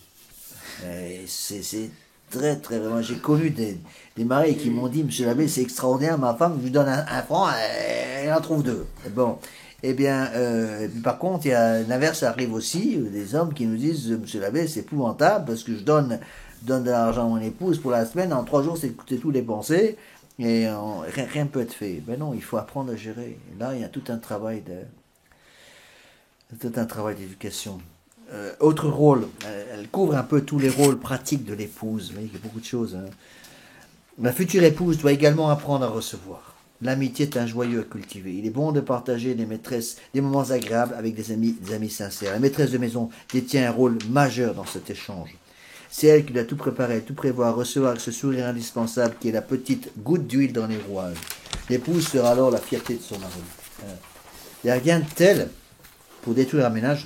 C'est très, très vraiment. J'ai connu des maris qui m'ont dit, Monsieur l'abbé, c'est extraordinaire, ma femme, je lui donne un franc, elle en trouve deux. Bon. Eh bien, et puis par contre, l'inverse arrive aussi, des hommes qui nous disent, Monsieur l'abbé, c'est épouvantable, parce que je donne de l'argent à mon épouse pour la semaine, en 3 jours, c'est tout dépensé, et rien ne peut être fait. Ben non, il faut apprendre à gérer. Et là, il y a tout un travail d'éducation. Autre rôle, elle couvre un peu tous les rôles pratiques de l'épouse. Vous voyez, il y a beaucoup de choses. La future épouse doit également apprendre à recevoir. L'amitié est un joyau à cultiver. Il est bon de partager des moments agréables avec des amis sincères. La maîtresse de maison détient un rôle majeur dans cet échange. C'est elle qui doit tout préparer, tout prévoir, recevoir avec ce sourire indispensable qui est la petite goutte d'huile dans les rouages. L'épouse sera alors la fierté de son mari. Il n'y a rien de tel pour détruire un ménage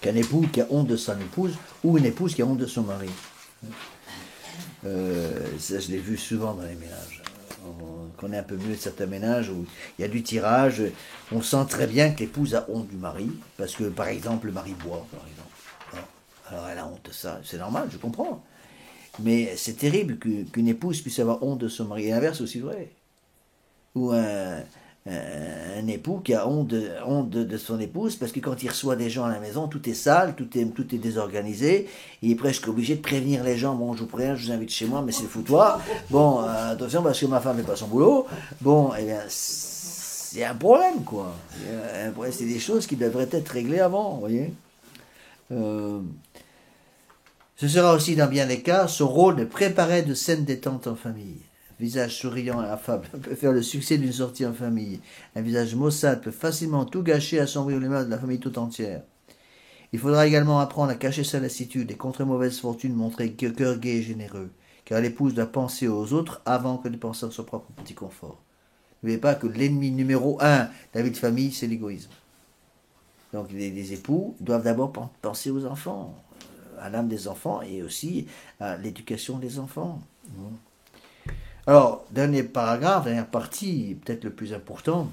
qu'un époux qui a honte de son épouse ou une épouse qui a honte de son mari. Ça, je l'ai vu souvent dans les ménages. On connaît un peu mieux certains ménages où il y a du tirage. On sent très bien que l'épouse a honte du mari, parce que, par exemple, le mari boit, par exemple. Alors elle a honte de ça. C'est normal, je comprends. Mais c'est terrible qu'une épouse puisse avoir honte de son mari. Et l'inverse aussi vrai. Ou un époux qui a honte de son épouse parce que quand il reçoit des gens à la maison, tout est sale, tout est désorganisé, il est presque obligé de prévenir les gens, bon, je vous préviens, je vous invite chez moi, mais c'est le foutoir, bon, attention parce que ma femme n'est pas son boulot, bon, eh bien, c'est un problème, quoi. C'est des choses qui devraient être réglées avant, vous voyez. Ce sera aussi, dans bien des cas, son rôle de préparer de saines détentes en famille. Visage souriant et affable peut faire le succès d'une sortie en famille. Un visage maussade peut facilement tout gâcher, assombrir l'humeur de la famille tout entière. Il faudra également apprendre à cacher sa lassitude et contre mauvaise fortune montrer cœur gai et généreux, car l'épouse doit penser aux autres avant que de penser à son propre petit confort. N'oubliez pas que l'ennemi numéro 1 de la vie de famille, c'est l'égoïsme. Donc les époux doivent d'abord penser aux enfants, à l'âme des enfants et aussi à l'éducation des enfants. Alors, dernier paragraphe, dernière partie, peut-être le plus important,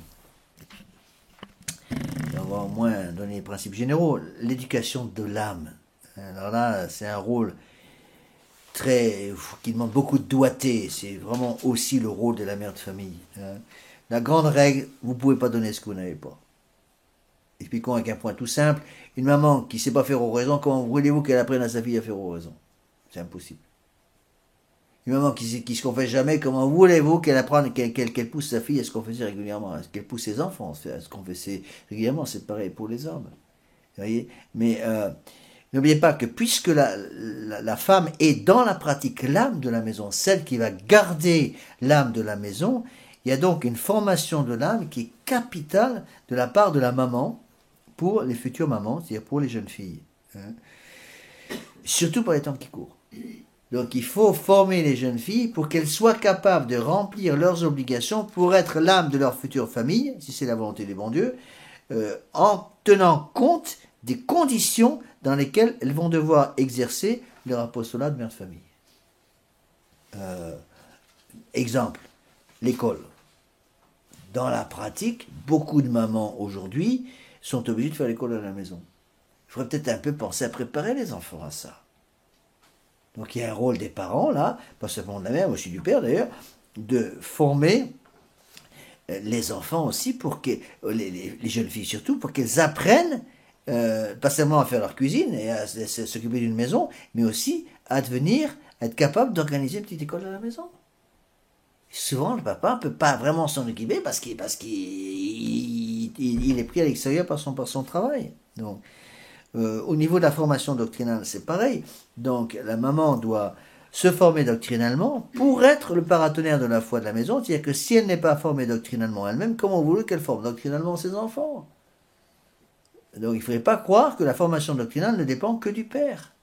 on va au moins donner les principes généraux, l'éducation de l'âme. Alors là, c'est un rôle qui demande beaucoup de doigté, c'est vraiment aussi le rôle de la mère de famille. La grande règle, vous ne pouvez pas donner ce que vous n'avez pas. Expliquons avec un point tout simple, une maman qui ne sait pas faire oraison, comment voulez-vous qu'elle apprenne à sa fille à faire oraison? C'est impossible. Une maman qui se confesse jamais, comment voulez-vous qu'elle apprenne, qu'elle pousse sa fille à se confesser régulièrement, qu'elle pousse ses enfants à se confesser régulièrement? C'est pareil pour les hommes. Vous voyez? Mais n'oubliez pas que puisque la femme est dans la pratique l'âme de la maison, celle qui va garder l'âme de la maison, il y a donc une formation de l'âme qui est capitale de la part de la maman pour les futures mamans, c'est-à-dire pour les jeunes filles. Surtout pour les temps qui courent. Donc il faut former les jeunes filles pour qu'elles soient capables de remplir leurs obligations pour être l'âme de leur future famille, si c'est la volonté du bon Dieu, en tenant compte des conditions dans lesquelles elles vont devoir exercer leur apostolat de mère de famille. Exemple, l'école. Dans la pratique, beaucoup de mamans aujourd'hui sont obligées de faire l'école à la maison. Il faudrait peut-être un peu penser à préparer les enfants à ça. Donc il y a un rôle des parents, là, pas seulement de la mère, mais aussi du père d'ailleurs, de former les enfants aussi, les jeunes filles surtout, pour qu'elles apprennent pas seulement à faire leur cuisine et à s'occuper d'une maison, mais aussi à être capable d'organiser une petite école à la maison. Souvent, le papa ne peut pas vraiment s'en occuper parce qu'il est pris à l'extérieur par son travail. Donc, au niveau de la formation doctrinale, c'est pareil. Donc, la maman doit se former doctrinalement pour être le paratonnerre de la foi de la maison. C'est-à-dire que si elle n'est pas formée doctrinalement elle-même, comment voulez qu'elle forme doctrinalement ses enfants? Donc, il ne faudrait pas croire que la formation doctrinale ne dépend que du père.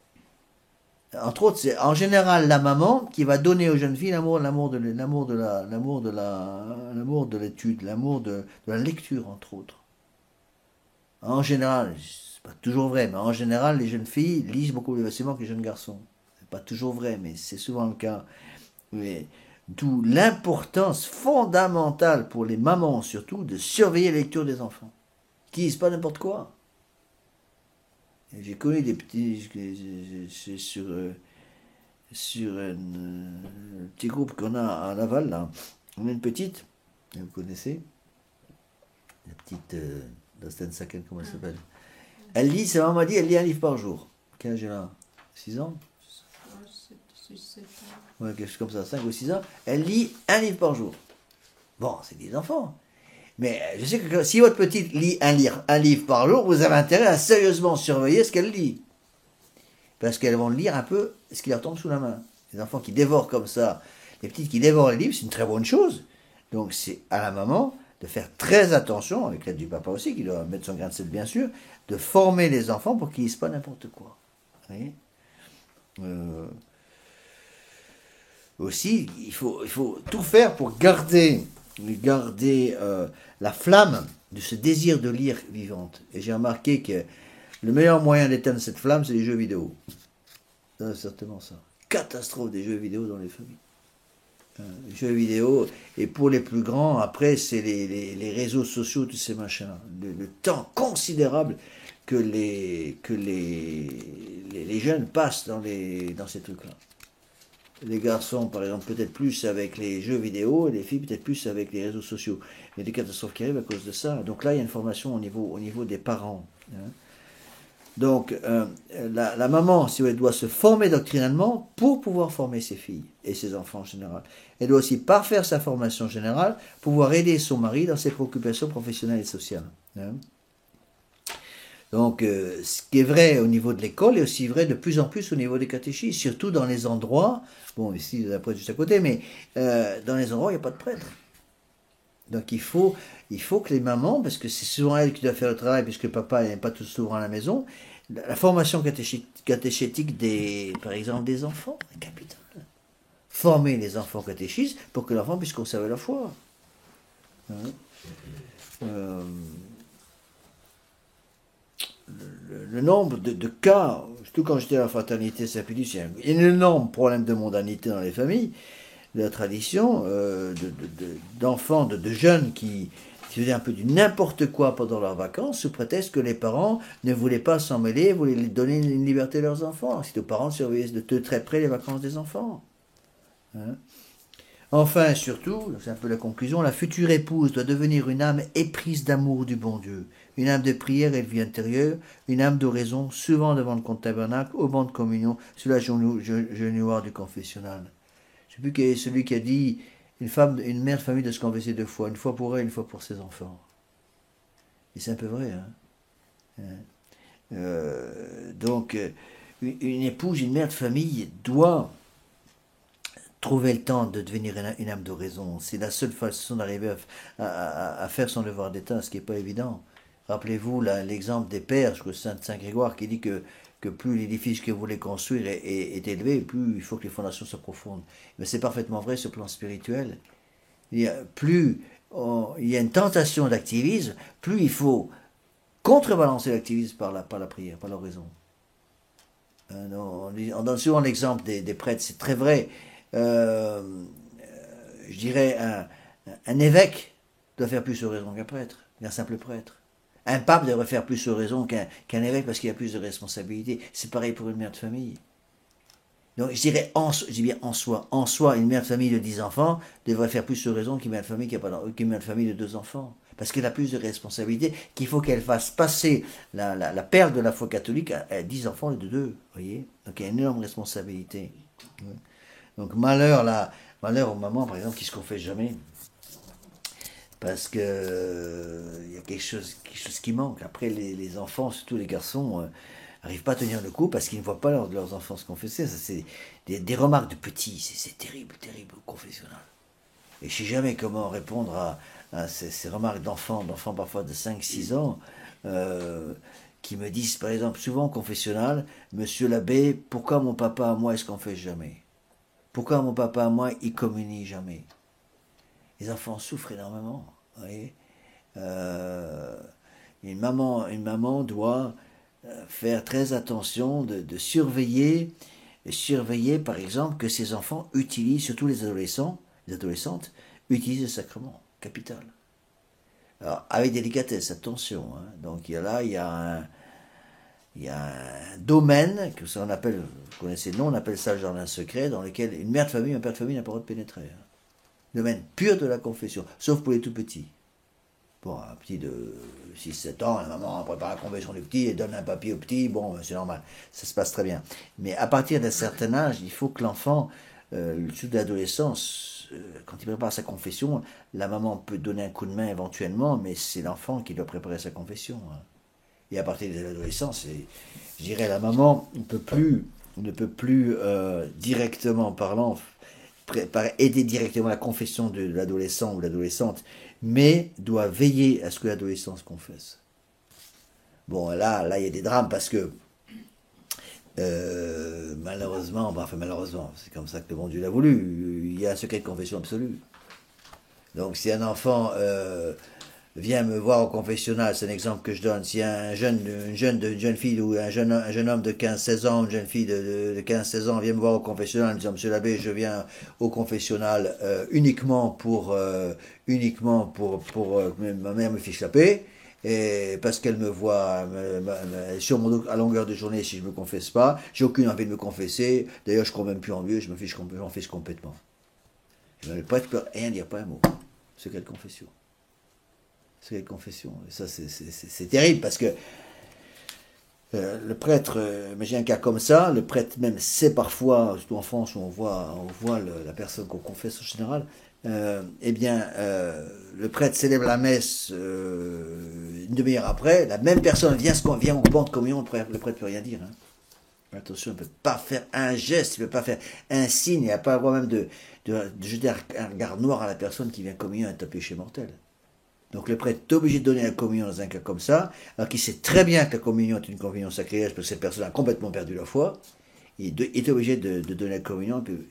Entre autres, c'est en général la maman qui va donner aux jeunes filles l'amour de l'étude, l'amour de la lecture, entre autres. En général, c'est pas toujours vrai, mais en général, les jeunes filles lisent beaucoup plus facilement que les jeunes garçons. C'est pas toujours vrai, mais c'est souvent le cas. D'où l'importance fondamentale pour les mamans, surtout, de surveiller la lecture des enfants. Qui lisent pas n'importe quoi. J'ai connu des petits, sur un petit groupe qu'on a à Laval, là. On a une petite, vous connaissez, la petite d'Ostensaken, comment elle s'appelle. Elle lit, sa maman m'a dit, elle lit un livre par jour. Quel âge elle a? 6 ans? 7 ans. Ouais, quelque chose comme ça, 5 ou 6 ans. Elle lit un livre par jour. Bon, c'est des enfants. Mais je sais que si votre petite lit un livre par jour, vous avez intérêt à sérieusement surveiller ce qu'elle lit. Parce qu'elles vont lire un peu ce qui leur tombe sous la main. Les enfants qui dévorent comme ça, les petites qui dévorent les livres, c'est une très bonne chose. Donc c'est à la maman de faire très attention, avec l'aide du papa aussi, qui doit mettre son grain de sel bien sûr, de former les enfants pour qu'ils lisent pas n'importe quoi. Vous voyez aussi, il faut tout faire pour garder la flamme de ce désir de lire vivante. Et j'ai remarqué que le meilleur moyen d'éteindre cette flamme, c'est les jeux vidéo. C'est certainement ça. Catastrophe des jeux vidéo dans les familles. Les jeux vidéo, et pour les plus grands, après, c'est les réseaux sociaux, tous ces machins-là. Le temps considérable que les jeunes passent dans ces trucs-là. Les garçons, par exemple, peut-être plus avec les jeux vidéo, et les filles peut-être plus avec les réseaux sociaux. Il y a des catastrophes qui arrivent à cause de ça. Donc là, il y a une formation au niveau des parents. Donc, la maman, si elle doit se former doctrinalement pour pouvoir former ses filles et ses enfants en général. Elle doit aussi parfaire sa formation générale, pouvoir aider son mari dans ses préoccupations professionnelles et sociales. Donc, ce qui est vrai au niveau de l'école est aussi vrai de plus en plus au niveau des catéchistes, surtout dans les endroits, bon, ici, il y a un prêtre juste à côté, mais dans les endroits où il n'y a pas de prêtre. Donc, il faut que les mamans, parce que c'est souvent elles qui doivent faire le travail, puisque le papa n'est pas tout souvent à la maison, la formation catéchétique, par exemple, des enfants est capitale. Former les enfants catéchistes pour que l'enfant puisse conserver la foi. Le nombre de cas, surtout quand j'étais à la fraternité Saint-Pédis, il y a un énorme problème de mondanité dans les familles, de la tradition, d'enfants, de jeunes qui faisaient un peu du n'importe quoi pendant leurs vacances, sous prétexte que les parents ne voulaient pas s'en mêler, voulaient donner une liberté à leurs enfants. C'est aux parents de surveiller de très près les vacances des enfants. Enfin, et surtout, c'est un peu la conclusion, la future épouse doit devenir une âme éprise d'amour du bon Dieu, une âme de prière et de vie intérieure, une âme d'oraison, souvent devant le compte tabernacle, au banc de communion, sur la genouilloire du confessionnal. Je ne sais plus qui est celui qui a dit une mère de famille doit se confesser 2 fois, une fois pour elle, une fois pour ses enfants. Et c'est un peu vrai. Donc, une épouse, une mère de famille doit trouver le temps de devenir une âme d'oraison. C'est la seule façon d'arriver à faire son devoir d'État, ce qui n'est pas évident. Rappelez-vous l'exemple des pères, je crois que c'est Saint Grégoire qui dit que plus l'édifice que vous voulez construire est élevé, plus il faut que les fondations soient profondes. Mais c'est parfaitement vrai sur le plan spirituel. Plus il y a une tentation d'activisme, plus il faut contrebalancer l'activisme par la prière, par l'oraison. On donne souvent l'exemple des prêtres, c'est très vrai. Je dirais un évêque doit faire plus oraison qu'un prêtre, qu'un simple prêtre. Un pape devrait faire plus oraison qu'un évêque parce qu'il a plus de responsabilités. C'est pareil pour une mère de famille. Donc je dirais, je dis bien en soi, une mère de famille de 10 enfants devrait faire plus de raison qu'une mère de famille qu'une mère de famille de 2 enfants. Parce qu'elle a plus de responsabilités, qu'il faut qu'elle fasse passer la perle de la foi catholique à 10 enfants de 2, vous voyez. Donc il y a une énorme responsabilité. Donc malheur aux mamans, par exemple, qui se confessent jamais. Parce que il y a quelque chose qui manque. Après, les enfants, surtout les garçons, n'arrivent pas à tenir le coup parce qu'ils ne voient pas leurs enfants se confesser. Ça, c'est des remarques de petits. C'est terrible, terrible au confessionnal. Et je ne sais jamais comment répondre à ces remarques d'enfants parfois de 5-6 ans, qui me disent, par exemple, souvent au confessionnal, Monsieur l'abbé, pourquoi mon papa à moi ne se confesse jamais? Pourquoi mon papa à moi, il communie jamais? Les enfants souffrent énormément. Vous voyez, une maman doit faire très attention de surveiller, par exemple, que ses enfants utilisent, surtout les adolescentes, utilisent le sacrement, capital. Alors, avec délicatesse, attention. Hein. Donc, il y a un domaine, que ça on appelle, vous connaissez le nom, on appelle ça le jardin secret, dans lequel une mère de famille, un père de famille n'a pas le droit de pénétrer. Hein. Domaine pur de la confession, sauf pour les tout petits. Bon, un petit de 6-7 ans, la maman prépare la confession du petit et donne un papier au petit, bon, c'est normal, ça se passe très bien. Mais à partir d'un certain âge, il faut que l'enfant, sous l'adolescence, quand il prépare sa confession, la maman peut donner un coup de main éventuellement, mais c'est l'enfant qui doit préparer sa confession. Hein. Et à partir de l'adolescence, je dirais, la maman ne peut plus directement parlant, aider directement la confession de l'adolescent ou l'adolescente, mais doit veiller à ce que l'adolescent se confesse. Bon, là, il y a des drames parce que malheureusement, c'est comme ça que le bon Dieu l'a voulu, il y a un secret de confession absolu. Donc si un enfant vient me voir au confessionnal, c'est un exemple que je donne, si une jeune fille ou un jeune homme de 15-16 ans, une jeune fille de 15-16 ans vient me voir au confessionnal en me disant, Monsieur l'abbé, je viens au confessionnal uniquement pour que ma mère me fiche la paix, et parce qu'elle me voit sur mon dos à longueur de journée si je ne me confesse pas, j'ai aucune envie de me confesser, d'ailleurs je ne crois même plus en Dieu, je m'en fiche complètement. Le prêtre ne peut rien dire, pas un mot. C'est quelle confession? C'est quelle confession? Et ça, c'est terrible parce que le prêtre, imagine un cas comme ça, le prêtre même sait parfois, surtout en France où on voit la personne qu'on confesse en général, le prêtre célèbre la messe une demi-heure après, la même personne vient au banc de communion, le prêtre ne peut rien dire. Hein. Attention, il ne peut pas faire un geste, il ne peut pas faire un signe, il n'a pas le droit même de jeter un regard noir à la personne qui vient communion et un péché mortel. Donc le prêtre est obligé de donner la communion dans un cas comme ça, alors qu'il sait très bien que la communion est une communion sacrilège parce que cette personne a complètement perdu la foi. Il est obligé de donner la communion, il ne peut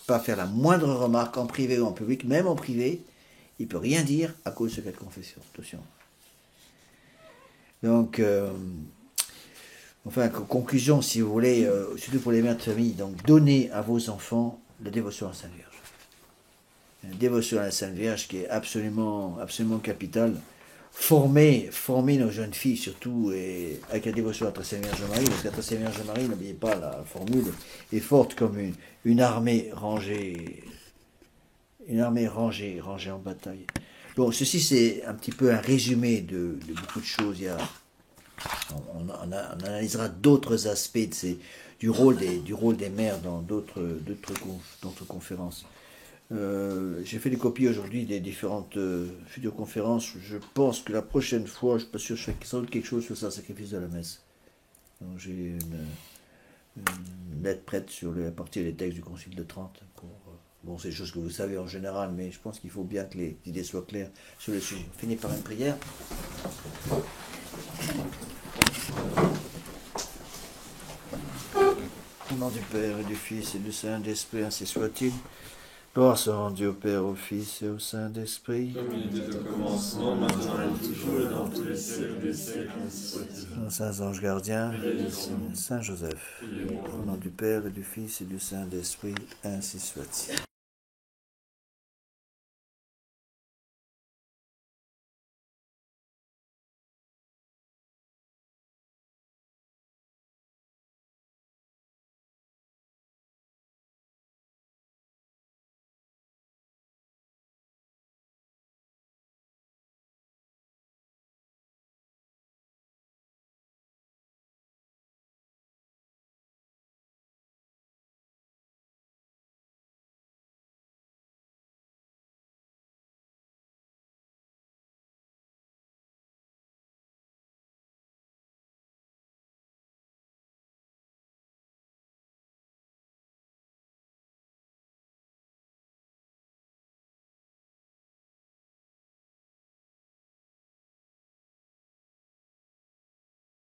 pas faire la moindre remarque en privé ou en public, même en privé, il ne peut rien dire à cause de cette confession. Attention. Donc, conclusion, si vous voulez, surtout pour les mères de famille, donc donnez à vos enfants la dévotion à la Sainte Vierge. Une dévotion à la Sainte Vierge qui est absolument, absolument capitale. Former nos jeunes filles surtout et avec la dévotion à la Sainte Vierge Marie, parce que la Sainte Vierge Marie, n'oubliez pas, la formule est forte comme une armée rangée en bataille. Bon, ceci c'est un petit peu un résumé de beaucoup de choses. On analysera d'autres aspects du rôle des mères dans d'autres conférences. J'ai fait des copies aujourd'hui des différentes futures conférences. Je pense que la prochaine fois, je ne suis pas sûr, je ferai sans doute quelque chose sur ça, sacrifice de la messe. Donc j'ai une lettre prête à partir des textes du Concile de Trente. Bon, c'est des choses que vous savez en général, mais je pense qu'il faut bien que les idées soient claires sur le sujet. On finit par une prière. Au nom du Père et du Fils et du Saint-Esprit, ainsi soit-il. Gloire soit rendue au Père, au Fils et au Saint-Esprit. Comme il était au commencement, maintenant et toujours et dans tous les siècles des siècles, ainsi soit-il. Saints anges gardiens, Saint Joseph. Au nom du Père et du Fils et du Saint-Esprit, ainsi soit-il.